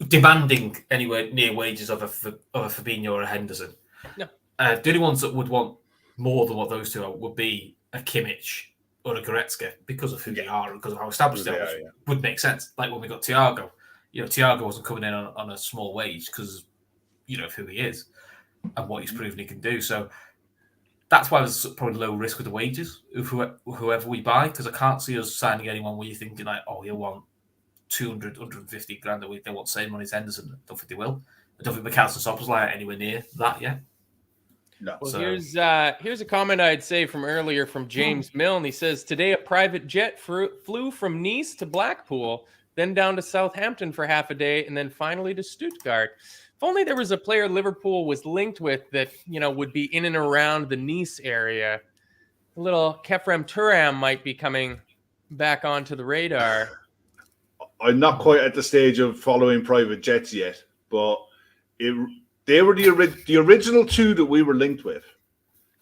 [SPEAKER 4] demanding anywhere near wages of a Fabinho or a Henderson.
[SPEAKER 2] No.
[SPEAKER 4] The only ones that would want more than what those two are would be a Kimmich or a Goretzka because of who they are and because of how established they are. Would make sense. Like when we got Thiago. Thiago wasn't coming in on a small wage because, of who he is and what he's proven he can do. So that's why there's probably low risk with the wages of whoever we buy, because I can't see us signing anyone where you're thinking like, oh, he'll want 200, 150 grand a week. They want the same money as Henderson. I don't think they will. I don't think McAllister and Szoboszlai anywhere near that yet.
[SPEAKER 3] No.
[SPEAKER 2] Well, here's a comment I'd say from earlier from James Milne. He says, today a private jet flew from Nice to Blackpool, then down to Southampton for half a day, and then finally to Stuttgart. If only there was a player Liverpool was linked with that, would be in and around the Nice area. A little Kefrem Turam might be coming back onto the radar. I'm
[SPEAKER 3] not quite at the stage of following private jets yet, but They were the original two that we were linked with.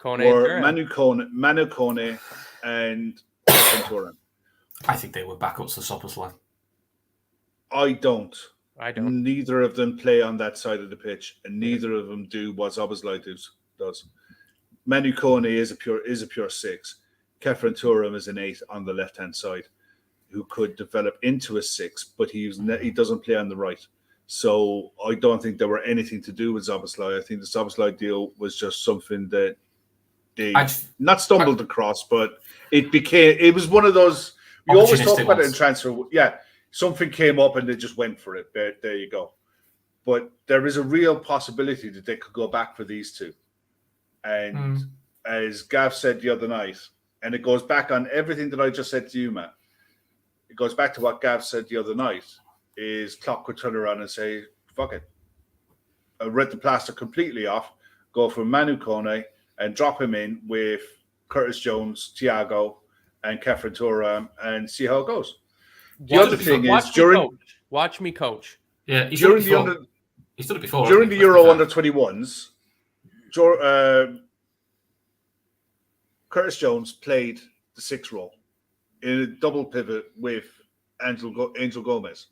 [SPEAKER 3] Were Manu Kone and Turan.
[SPEAKER 4] I think they were backups to Szoboszlai.
[SPEAKER 3] I don't.
[SPEAKER 2] I don't.
[SPEAKER 3] Neither of them play on that side of the pitch, and neither of them do what Szoboszlai does. Manu Kone is a pure 6. Kefren Turam is an 8 on the left hand side, who could develop into a 6, but he doesn't play on the right. So I don't think there were anything to do with Szoboszlai. I think the Szoboszlai deal was just something that they not stumbled across, but it was one of those. We always talk about it in transfer. Yeah, something came up and they just went for it. There you go. But there is a real possibility that they could go back for these two. And as Gav said the other night, and it goes back on everything that I just said to you, Matt. It goes back to what Gav said the other night, is Klopp could turn around and say, fuck it. Rip the plaster completely off, go for Manu Kone and drop him in with Curtis Jones, Thiago, and Kefren Turam and see how it goes. The other thing is
[SPEAKER 2] watch me coach.
[SPEAKER 4] Yeah, he's
[SPEAKER 3] during
[SPEAKER 4] done it before.
[SPEAKER 3] During the Euro under 21s, Curtis Jones played the 6 role in a double pivot with Angel Gomez,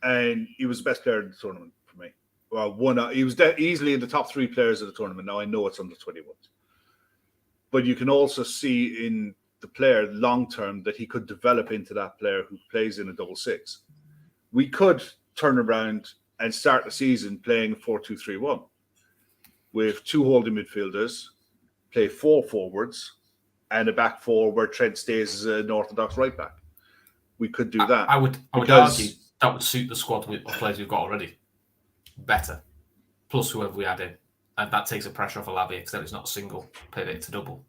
[SPEAKER 3] and he was the best player in the tournament for me. Well, he was easily in the top 3 players of the tournament. Now I know it's under 21s, but you can also see in the player long term that he could develop into that player who plays in a double 6. We could turn around and start the season playing 4-2-3-1 with 2 holding midfielders, play 4 forwards, and a back 4 where Trent stays as an orthodox right back. We could do that.
[SPEAKER 4] I would argue that would suit the squad of players we've got already better, plus whoever we add in, and that takes the pressure off Alavi because then it's not a single pivot to double.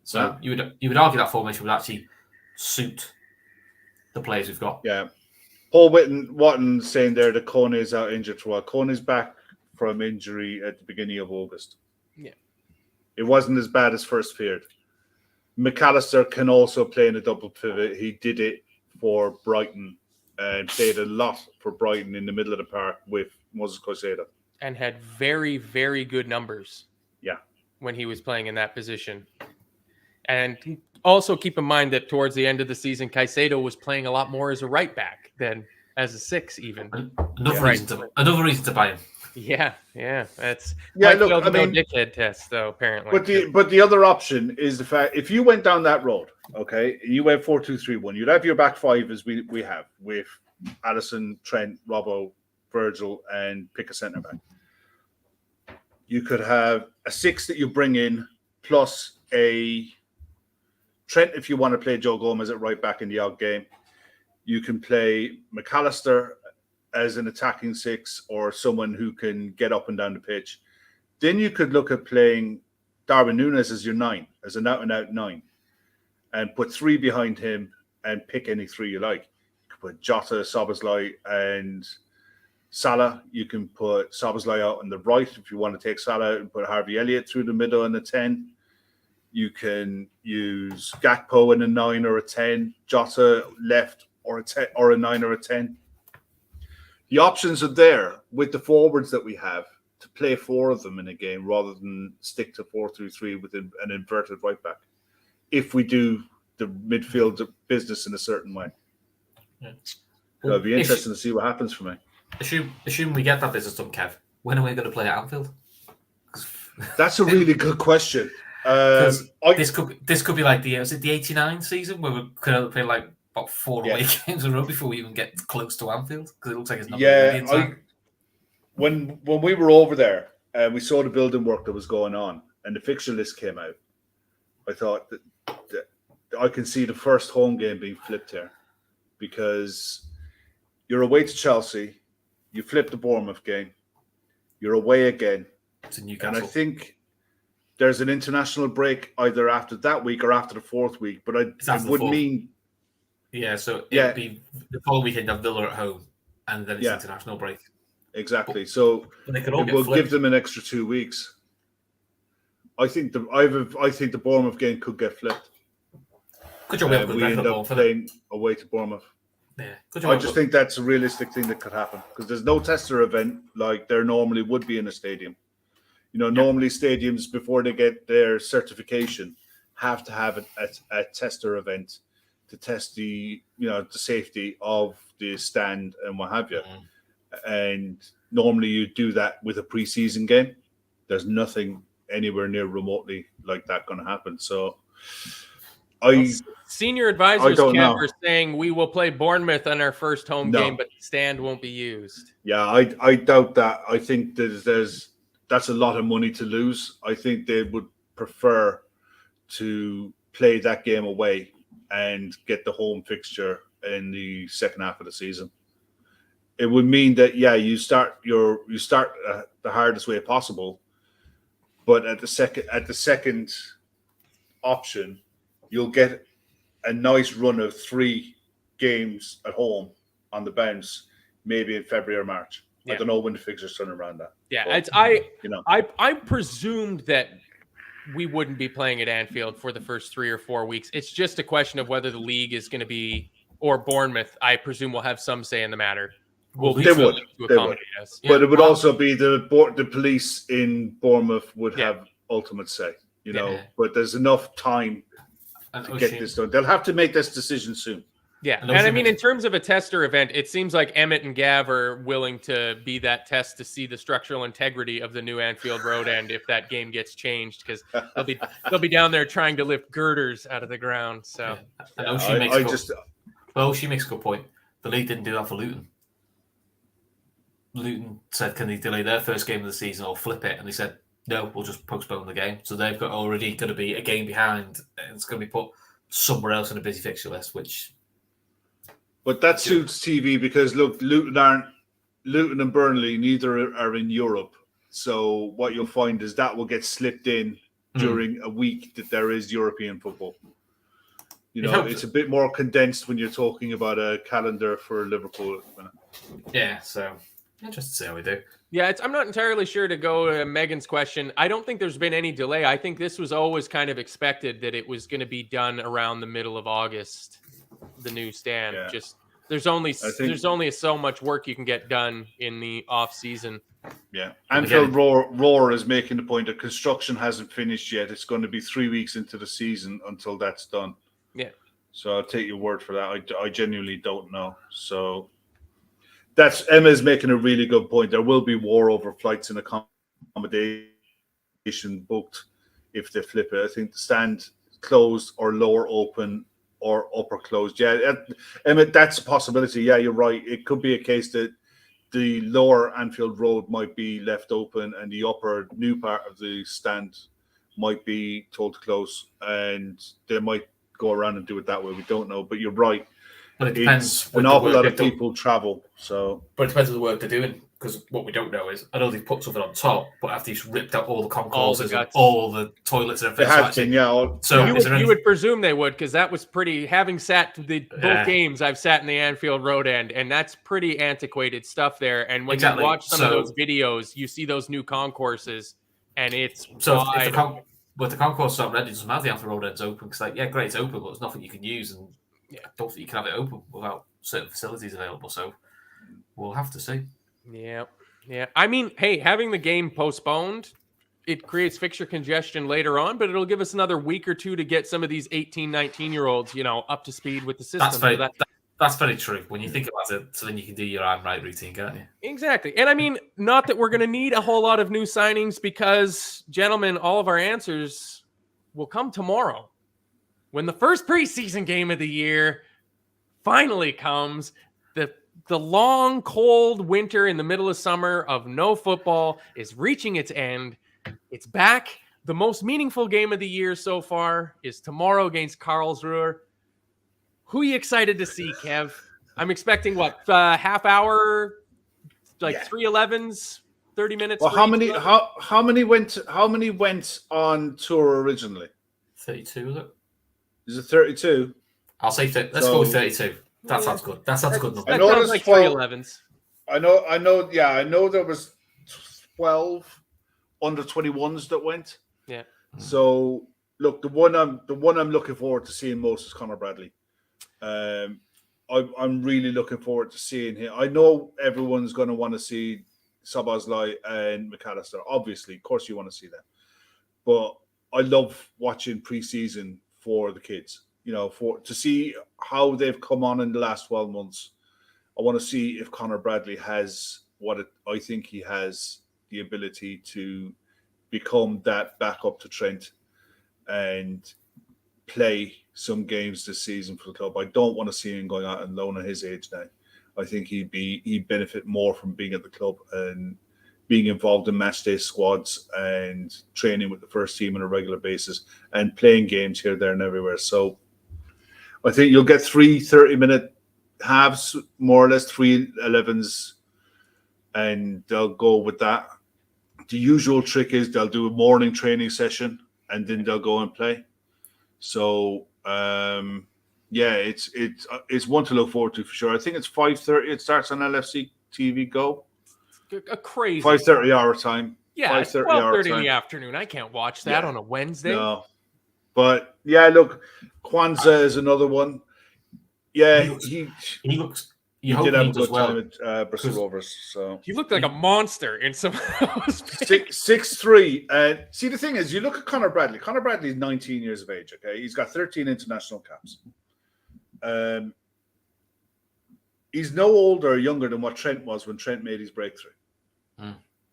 [SPEAKER 4] So you would argue that formation would actually suit the players we've got.
[SPEAKER 3] Yeah. Paul Watton saying there that Kone is out injured for a while. Kone is back from injury at the beginning of August.
[SPEAKER 2] Yeah.
[SPEAKER 3] It wasn't as bad as first feared. McAllister can also play in a double pivot. He did it for Brighton and played a lot for Brighton in the middle of the park with Moses Caicedo.
[SPEAKER 2] And had very, very good numbers.
[SPEAKER 3] Yeah.
[SPEAKER 2] When he was playing in that position. And also keep in mind that towards the end of the season, Caicedo was playing a lot more as a right back than as a 6 even.
[SPEAKER 4] Another reason to buy him.
[SPEAKER 2] Yeah. That's
[SPEAKER 3] look,
[SPEAKER 2] dickhead test though, apparently.
[SPEAKER 3] But the other option is the fact if you went down that road, okay, you went 4-2-3-1, you'd have your back 5 as we have with Addison, Trent, Robbo, Virgil, and pick a centre back. You could have a 6 that you bring in plus a Trent if you want to play Joe Gomez at right back in the odd game. You can play McAllister as an attacking 6 or someone who can get up and down the pitch. Then you could look at playing Darwin Núñez as your 9, as an out-and-out 9, and put 3 behind him and pick any 3 you like. You could put Jota, Szoboszlai, and Salah. You can put Szoboszlai out on the right if you want to take Salah out and put Harvey Elliott through the middle in a 10. You can use Gakpo in a 9 or a 10, Jota left or a 10 or a 9 or a 10. The options are there with the forwards that we have to play 4 of them in a game rather than stick to 4-3-3 with an inverted right back. If we do the midfield business in a certain way, it'll be interesting to see what happens for me.
[SPEAKER 4] Assume we get that business done, Kev. When are we going to play at Anfield?
[SPEAKER 3] That's a really good question.
[SPEAKER 4] This could be like the 89 season where we're going to play like about 4 away games in a row before we even get close to Anfield because it looks like it's not really in time.
[SPEAKER 3] When we were over there and we saw the building work that was going on and the fixture list came out, I thought that I can see the first home game being flipped here because you're away to Chelsea, you flip the Bournemouth game, you're away again
[SPEAKER 4] to Newcastle,
[SPEAKER 3] and I think there's an international break either after that week or after the 4th week, but it would mean...
[SPEAKER 4] Yeah, so it'd be the following weekend have Villa at home, and then it's international break.
[SPEAKER 3] Exactly. So it will give them an extra 2 weeks. I think the Bournemouth game could get flipped.
[SPEAKER 4] Good job.
[SPEAKER 3] We end up playing away to Bournemouth.
[SPEAKER 4] Yeah,
[SPEAKER 3] I just think that's a realistic thing that could happen because there's no tester event like there normally would be in a stadium. Normally stadiums, before they get their certification, have to have a tester event to test the safety of the stand and what have you. And normally you do that with a preseason game. There's nothing anywhere near remotely like that going to happen. So
[SPEAKER 2] senior advisors
[SPEAKER 3] are
[SPEAKER 2] saying we will play Bournemouth on our first home game, but the stand won't be used.
[SPEAKER 3] Yeah, I doubt that. I think that's a lot of money to lose. I think they would prefer to play that game away and get the home fixture in the second half of the season. It would mean that you start the hardest way possible, but at the second option, you'll get a nice run of 3 games at home on the bounce, maybe in February or March. I don't know when the fixtures turn around that.
[SPEAKER 2] Yeah, but, I presumed that we wouldn't be playing at Anfield for the first 3 or 4 weeks. It's just a question of whether the league is going to be, or Bournemouth, I presume, will have some say in the matter.
[SPEAKER 3] They would.
[SPEAKER 2] Us.
[SPEAKER 3] But it would also be the police in Bournemouth would have ultimate say, but there's enough time to get this done. They'll have to make this decision soon.
[SPEAKER 2] Yeah, and I mean, in terms of a tester event, it seems like Emmett and Gav are willing to be that test to see the structural integrity of the new Anfield Road end if that game gets changed, because they'll be down there trying to lift girders out of the ground. So
[SPEAKER 4] she makes a good point. The league didn't do that for Luton. Luton said, "Can they delay their first game of the season or flip it?" And they said, "No, we'll just postpone the game." So they've got already going to be a game behind, and it's going to be put somewhere else in a busy fixture list, which.
[SPEAKER 3] But that suits TV because look, Luton and Burnley neither are in Europe, so what you'll find is that will get slipped in during a week that there is European football. It's a bit more condensed when you're talking about a calendar for Liverpool.
[SPEAKER 4] Yeah, so interested to see how we do.
[SPEAKER 2] Yeah, I'm not entirely sure, to go to Megan's question. I don't think there's been any delay. I think this was always kind of expected that it was going to be done around the middle of August. The new stand. Just there's only so much work you can get done in the off season.
[SPEAKER 3] Yeah, Anfield Roar is making the point that construction hasn't finished yet. It's going to be 3 weeks into the season until that's done.
[SPEAKER 2] Yeah.
[SPEAKER 3] So I'll take your word for that. I genuinely don't know. So Emma's making a really good point. There will be war over flights and accommodation booked if they flip it. I think the stand closed or lower open or upper closed. Yeah, Emma, that's a possibility. Yeah, you're right. It could be a case that the lower Anfield Road might be left open and the upper new part of the stand might be told to close, and they might go around and do it that way. We don't know, but you're right.
[SPEAKER 4] But it depends.
[SPEAKER 3] An awful lot of people travel, so.
[SPEAKER 4] But it depends on the work they're doing, because what we don't know is, I know they've put something on top, but after you've ripped out all the concourses and all the toilets and everything.
[SPEAKER 3] It has been, yeah.
[SPEAKER 2] So you would presume they would, because that was pretty. Having sat both games, I've sat in the Anfield Road end, and that's pretty antiquated stuff there. And when you watch some of those videos, you see those new concourses, and it's wide.
[SPEAKER 4] But the concourse is already, doesn't matter if the road end's open, because great, it's open, but there's nothing you can use, and I don't think you can have it open without certain facilities available. So we'll have to see.
[SPEAKER 2] Yeah. I mean, hey, having the game postponed, it creates fixture congestion later on, but it'll give us another week or two to get some of these 18, 19-year-olds, up to speed with the system.
[SPEAKER 4] That's very true. When you think about it, so then you can do your I'm right routine, can't you?
[SPEAKER 2] Exactly. And I mean, not that we're going to need a whole lot of new signings, because, gentlemen, all of our answers will come tomorrow when the first preseason game of the year finally comes. The long, cold winter in the middle of summer of no football is reaching its end. It's back. The most meaningful game of the year so far is tomorrow against Karlsruhe. Who are you excited to see, Kev? I'm expecting half hour, 3:11s, 30 minutes.
[SPEAKER 3] Well, how many went on tour originally?
[SPEAKER 4] 32, is it?
[SPEAKER 3] Is it 32?
[SPEAKER 4] I'll say let's go with 32. That sounds good. That sounds good.
[SPEAKER 2] That sounds like 3:11s.
[SPEAKER 3] I know. Yeah, I know there was 12 under 21s that went.
[SPEAKER 2] Yeah.
[SPEAKER 3] So look, the one I'm looking forward to seeing most is Conor Bradley. I'm really looking forward to seeing him. I know everyone's going to want to see Szoboszlai and McAllister. Obviously, of course, you want to see them. But I love watching preseason for the kids. To see how they've come on in the last 12 months. I want to see if Conor Bradley has I think he has the ability to become that backup to Trent and play some games this season for the club. I don't want to see him going out on loan at his age now. I think he'd benefit more from being at the club and being involved in match day squads and training with the first team on a regular basis and playing games here, there, and everywhere. So I think you'll get 3 30-minute halves, more or less 3 11s, and they'll go with that. The usual trick is they'll do a morning training session and then they'll go and play. So it's one to look forward to for sure. I think it's 5:30. It starts on LFC TV Go.
[SPEAKER 2] A crazy
[SPEAKER 3] 5:30 our time.
[SPEAKER 2] Yeah, 12:30 in the afternoon. I can't watch that on a Wednesday.
[SPEAKER 3] No, but look, Kwanzaa is another one. Yeah, he looks. He did have a good time at Bristol Rovers. So
[SPEAKER 2] he looked like a monster in some of those.
[SPEAKER 3] 6'3". And see, the thing is, you look at Conor Bradley. Conor Bradley is 19 years of age. Okay, he's got 13 international caps. He's no older or younger than what Trent was when Trent made his breakthrough.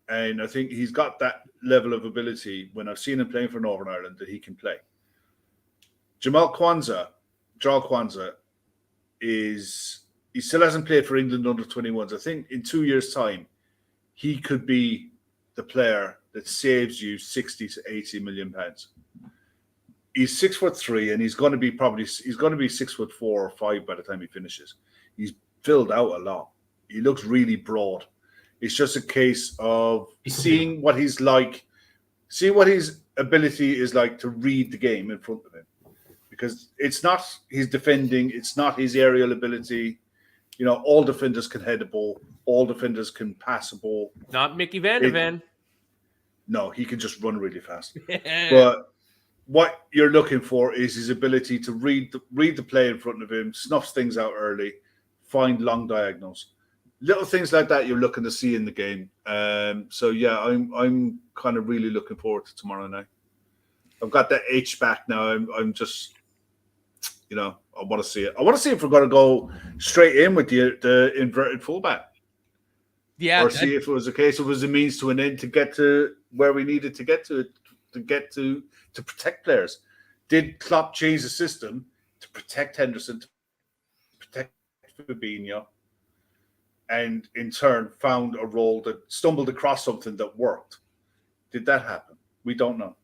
[SPEAKER 3] And I think he's got that level of ability when I've seen him playing for Northern Ireland that he can play. Jarl Kwanzaa he still hasn't played for England under 21s. I think in 2 years' time, he could be the player that saves you 60 to 80 million pounds. He's 6'3", and he's going to be 6'4" or 5 by the time he finishes. He's filled out a lot. He looks really broad. It's just a case of seeing what he's like, see what his ability is like to read the game in front of him. Because it's not his defending, it's not his aerial ability. All defenders can head the ball. All defenders can pass a ball.
[SPEAKER 2] Not Mickey Van de Ven.
[SPEAKER 3] No, he can just run really fast. But what you're looking for is his ability to read the play in front of him, snuffs things out early, find long diagonals. Little things like that you're looking to see in the game. So yeah, I'm kind of really looking forward to tomorrow night. I've got that H back now. I'm just, I want to see it. I want to see if we're going to go straight in with the inverted fullback.
[SPEAKER 2] Yeah.
[SPEAKER 3] Or see if it was a case, it was a means to an end to get to where we needed to get to protect players. Did Klopp change the system to protect Henderson, to protect Fabinho, and in turn found a role that stumbled across something that worked? Did that happen? We don't know.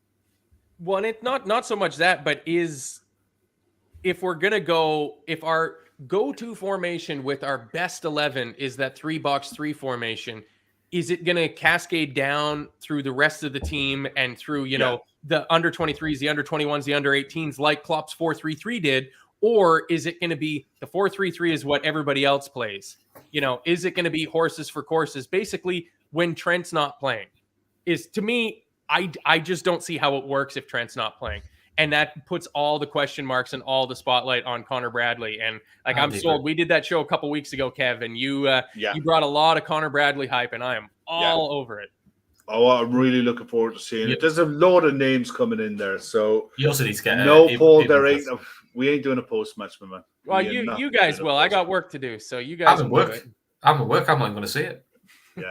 [SPEAKER 2] Well, it's not so much that, but if we're going to go, if our go-to formation with our best 11 is that 3-box-3 formation, is it going to cascade down through the rest of the team and through, the under 23s, the under 21s, the under 18s, like Klopp's 4-3-3 did? Or is it going to be the 4-3-3 is what everybody else plays? Is it going to be horses for courses? Basically, when Trent's not playing, to me, I just don't see how it works if Trent's not playing. And that puts all the question marks and all the spotlight on Conor Bradley. And I'm sold. We did that show a couple weeks ago, Kev, and you brought a lot of Conor Bradley hype, and I am all over it.
[SPEAKER 3] Oh, I'm really looking forward to seeing it. There's a load of names coming in there, so
[SPEAKER 4] you also need to get
[SPEAKER 3] Paul. We ain't doing a post match, my man.
[SPEAKER 2] Well, you guys will. I got work to do, so you guys.
[SPEAKER 4] I'm at work. I'm not going to see it.
[SPEAKER 3] Yeah,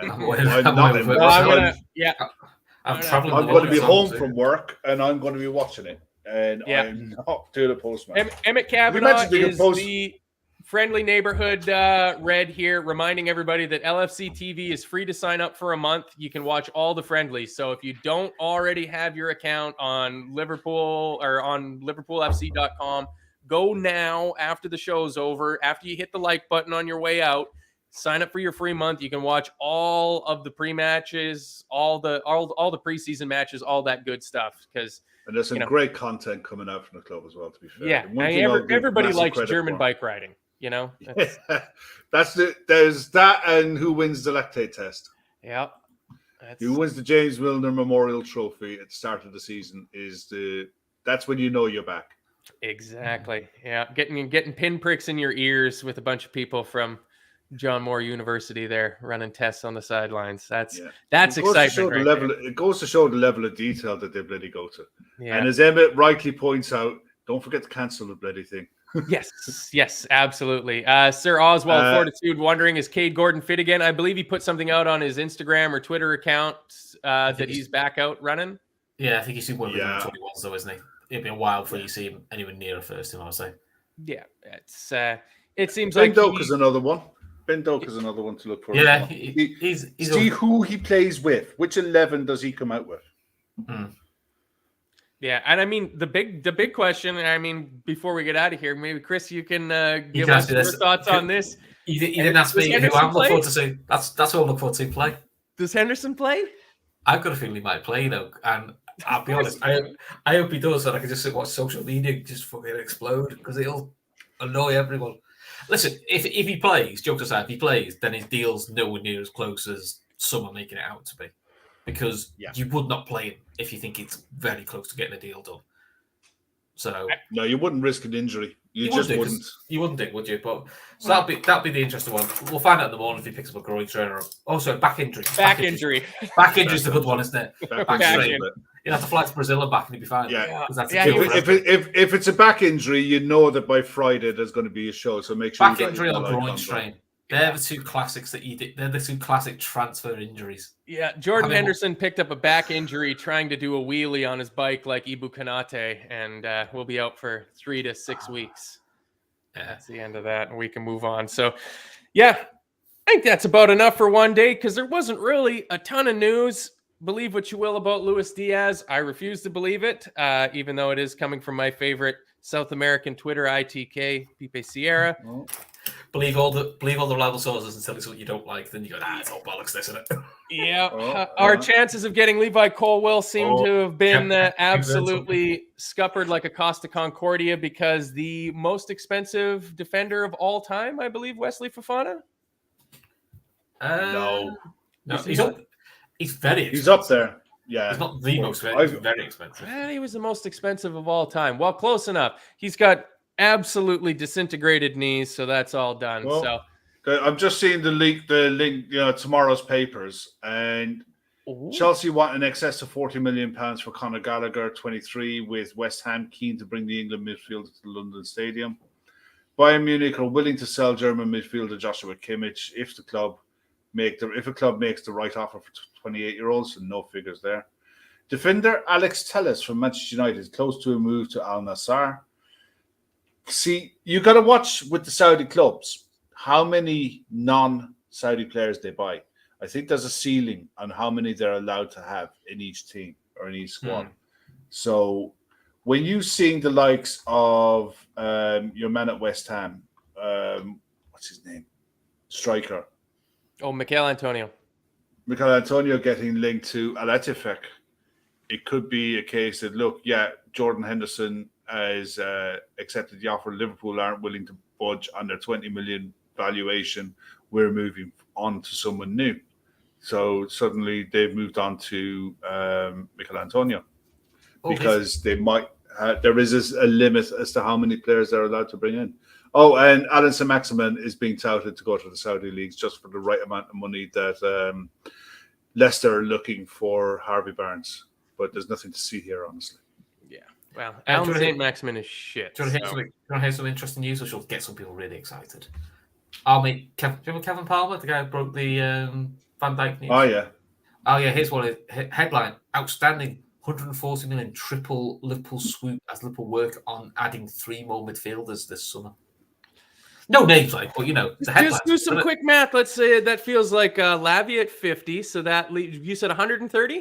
[SPEAKER 4] I'm traveling.
[SPEAKER 3] I'm going to be home from work, and I'm going to be watching it. And I'm not doing a post match.
[SPEAKER 2] Emmett Kavanagh is the friendly neighborhood red here, reminding everybody that LFC TV is free to sign up for a month. You can watch all the friendlies. So if you don't already have your account on Liverpool or on liverpoolfc.com, go now after the show's over. After you hit the like button on your way out, sign up for your free month. You can watch all of the pre-matches, all the preseason matches, all that good stuff.
[SPEAKER 3] And there's some great content coming out from the club as well, to be fair.
[SPEAKER 2] Yeah, everybody likes German bike riding.
[SPEAKER 3] There's that, and who wins the lactate test.
[SPEAKER 2] Yeah,
[SPEAKER 3] who wins the James Milner Memorial Trophy at the start of the season that's when you know you're back.
[SPEAKER 2] Exactly. Yeah, getting pinpricks in your ears with a bunch of people from John Moore University there running tests on the sidelines. That's excitement right there.
[SPEAKER 3] It goes to show the level of detail that they bloody go to.
[SPEAKER 2] Yeah.
[SPEAKER 3] And as Emmett rightly points out, don't forget to cancel the bloody thing.
[SPEAKER 2] Yes, absolutely. Sir Oswald Fortitude wondering, is Cade Gordon fit again? I believe he put something out on his Instagram or Twitter account that he's back out running.
[SPEAKER 4] Yeah, I think he's one of the 21s though, isn't he? It'd be a while before you see him anywhere near a first team, I would say.
[SPEAKER 2] Yeah, it seems
[SPEAKER 3] Ben
[SPEAKER 2] like
[SPEAKER 3] Doak is another one. Ben Doak is another one to look for.
[SPEAKER 4] Yeah,
[SPEAKER 3] he's see who he plays with. Which 11 does he come out with?
[SPEAKER 4] Mm.
[SPEAKER 2] Yeah, and I mean the big question. I mean, before we get out of here, maybe Chris, you can give us your thoughts on this.
[SPEAKER 4] You didn't ask me who I'm looking forward to see. That's who I'm looking forward to play.
[SPEAKER 2] Does Henderson play?
[SPEAKER 4] I've got a feeling he might play, though, and I'll be honest. I hope he does, so I can just watch social media just fucking explode because it'll annoy everyone. Listen, if he plays, jokes aside, if he plays, then his deal's nowhere near as close as some are making it out to be. Because you would not play him if you think it's very close to getting a deal done. So
[SPEAKER 3] no, you wouldn't risk an injury. You just wouldn't.
[SPEAKER 4] You wouldn't think, would you? But so that'll be the interesting one. We'll find out in the morning if he picks up a groin trainer. Oh, sorry, back injury.
[SPEAKER 2] Back injury.
[SPEAKER 4] Back injury's the good one, isn't it?
[SPEAKER 3] Back injury.
[SPEAKER 4] You'll have to fly to Brazil and back, and he'll be fine.
[SPEAKER 3] Yeah.
[SPEAKER 4] That's
[SPEAKER 3] if it's a back injury, you know that by Friday there's going to be a show. So make sure
[SPEAKER 4] back injury or groin strain. They're the two classics that you did. They're the two classic transfer injuries.
[SPEAKER 2] Yeah, Jordan Henderson picked up a back injury trying to do a wheelie on his bike like Ibu Kanate, and will be out for 3 to 6 weeks. That's the end of that, and we can move on. So, yeah, I think that's about enough for one day because there wasn't really a ton of news. Believe what you will about Luis Diaz. I refuse to believe it, even though it is coming from my favorite South American Twitter ITK, Pipe Sierra.
[SPEAKER 3] Oh.
[SPEAKER 4] Believe all the reliable sources until it's what you don't like. Then you go, it's all bollocks, isn't it?
[SPEAKER 2] Yeah. Our chances of getting Levi Colwill seem to have been absolutely scuppered like a Costa Concordia because the most expensive defender of all time, I believe, Wesley Fofana.
[SPEAKER 3] No,
[SPEAKER 4] he's up. He's very expensive.
[SPEAKER 3] He's up there. Yeah,
[SPEAKER 4] he's not the most expensive. He's very expensive.
[SPEAKER 2] He was the most expensive of all time. Well, close enough. He's got absolutely disintegrated knees, so that's all done.
[SPEAKER 3] Well, I'm just seeing the link, tomorrow's papers, and Chelsea want in excess of £40 million for Conor Gallagher, 23, with West Ham keen to bring the England midfielder to the London Stadium. Bayern Munich are willing to sell German midfielder Joshua Kimmich if a club makes the right offer for 28-year-olds, and no figures there. Defender Alex Telles from Manchester United is close to a move to Al Nassr. See, you got to watch with the Saudi clubs how many non-Saudi players they buy. I think there's a ceiling on how many they're allowed to have in each team or in each squad. So when you seeing the likes of your man at West Ham, what's his name? Striker.
[SPEAKER 2] Oh, Mikel Antonio.
[SPEAKER 3] Mikel Antonio getting linked to Al Ettifaq. It could be a case that, Jordan Henderson has accepted the offer. Liverpool aren't willing to budge on their 20 million valuation. We're moving on to someone new. So suddenly they've moved on to Mikel Antonio because they might. There is a limit as to how many players they're allowed to bring in. Oh, and Alan Saint-Maximin is being touted to go to the Saudi leagues just for the right amount of money that Leicester are looking for Harvey Barnes. But there's nothing to see here, honestly.
[SPEAKER 2] Yeah. Well, Alan Saint-Maximin is shit.
[SPEAKER 4] Do you want to hear some interesting news, which will get some people really excited? Do you remember Kevin Palmer, the guy who broke the Van Dijk news?
[SPEAKER 3] Oh, yeah.
[SPEAKER 4] Oh, yeah. Here's one. Headline, outstanding 140 million triple Liverpool swoop as Liverpool work on adding 3 more midfielders this summer. No names, but it's a headline.
[SPEAKER 2] Just do some quick math. Let's say that feels like Lavia at 50. So that you said 130?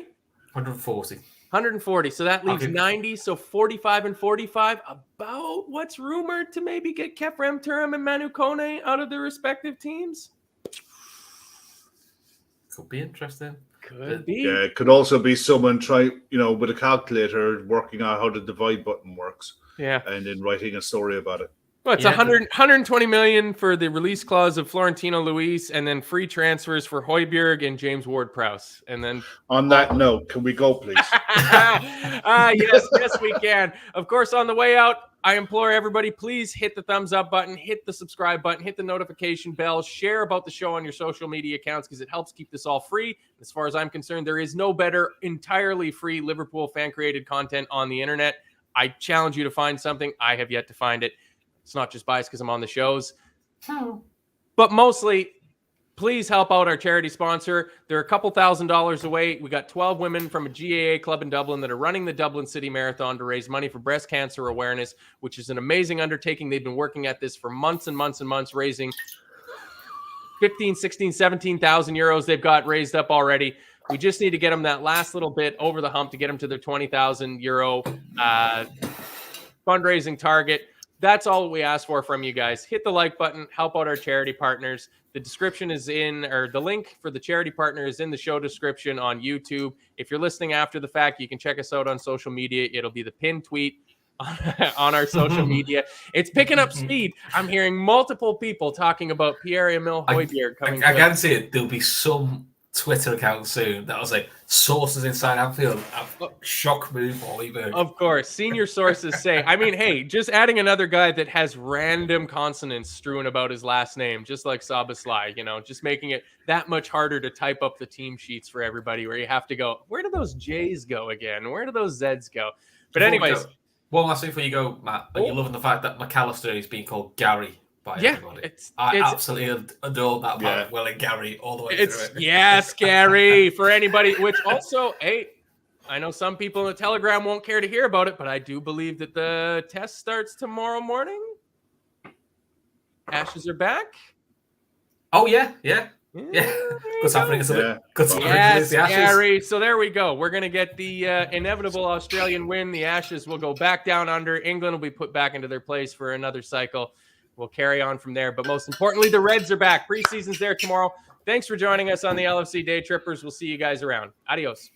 [SPEAKER 4] 140.
[SPEAKER 2] 140. So that leaves 90. So 45 and 45. About what's rumored to maybe get Kefrem Turam and Manu Kone out of their respective teams.
[SPEAKER 4] Could be interesting.
[SPEAKER 2] Could be.
[SPEAKER 3] Yeah, it could also be someone with a calculator working out how the divide button works.
[SPEAKER 2] Yeah.
[SPEAKER 3] And then writing a story about it.
[SPEAKER 2] Well, it's 120 million for the release clause of Florentino Luis, and then free transfers for Højbjerg and James Ward-Prowse. And then
[SPEAKER 3] on that note, can we go, please?
[SPEAKER 2] Yes, we can. Of course, on the way out, I implore everybody, please hit the thumbs up button, hit the subscribe button, hit the notification bell, share about the show on your social media accounts because it helps keep this all free. As far as I'm concerned, there is no better entirely free Liverpool fan-created content on the internet. I challenge you to find something. I have yet to find it. It's not just biased because I'm on the shows. But mostly, please help out our charity sponsor. They're a couple $1,000s away. We got 12 women from a GAA club in Dublin that are running the Dublin City Marathon to raise money for breast cancer awareness, which is an amazing undertaking. They've been working at this for months and months and months, raising 15, 16, 17,000 euros they've got raised up already. We just need to get them that last little bit over the hump to get them to their 20,000 euro fundraising target. That's all we ask for from you guys. Hit the like button, help out our charity partners. The description is the link for the charity partner is in the show description on YouTube. If you're listening after the fact, you can check us out on social media. It'll be the pinned tweet on our social media. It's picking up speed. I'm hearing multiple people talking about Pierre-Emile Højbjerg coming.
[SPEAKER 4] I can see it. There'll be some Twitter account soon that was like sources inside Anfield. Shock move for Højbjerg.
[SPEAKER 2] Of course, senior sources say. I mean, hey, just adding another guy that has random consonants strewn about his last name, just like Szoboszlai, just making it that much harder to type up the team sheets for everybody. Where you have to go, where do those J's go again? Where do those Z's go? But anyways,
[SPEAKER 4] one last thing before you go, Matt. Are you loving the fact that McAllister is being called Gary? Everybody. I absolutely adore that part. Well, and Gary all the way through it.
[SPEAKER 2] Yes, Gary for anybody. Which also, hey, I know some people in the Telegram won't care to hear about it, but I do believe that the test starts tomorrow morning. Ashes are back.
[SPEAKER 4] Oh yeah. What's happening?
[SPEAKER 2] Yes, Gary. So there we go. We're gonna get the inevitable Australian win. The Ashes will go back down under. England will be put back into their place for another cycle. We'll carry on from there. But most importantly, the Reds are back. Preseason's there tomorrow. Thanks for joining us on the LFC Daytrippers. We'll see you guys around. Adios.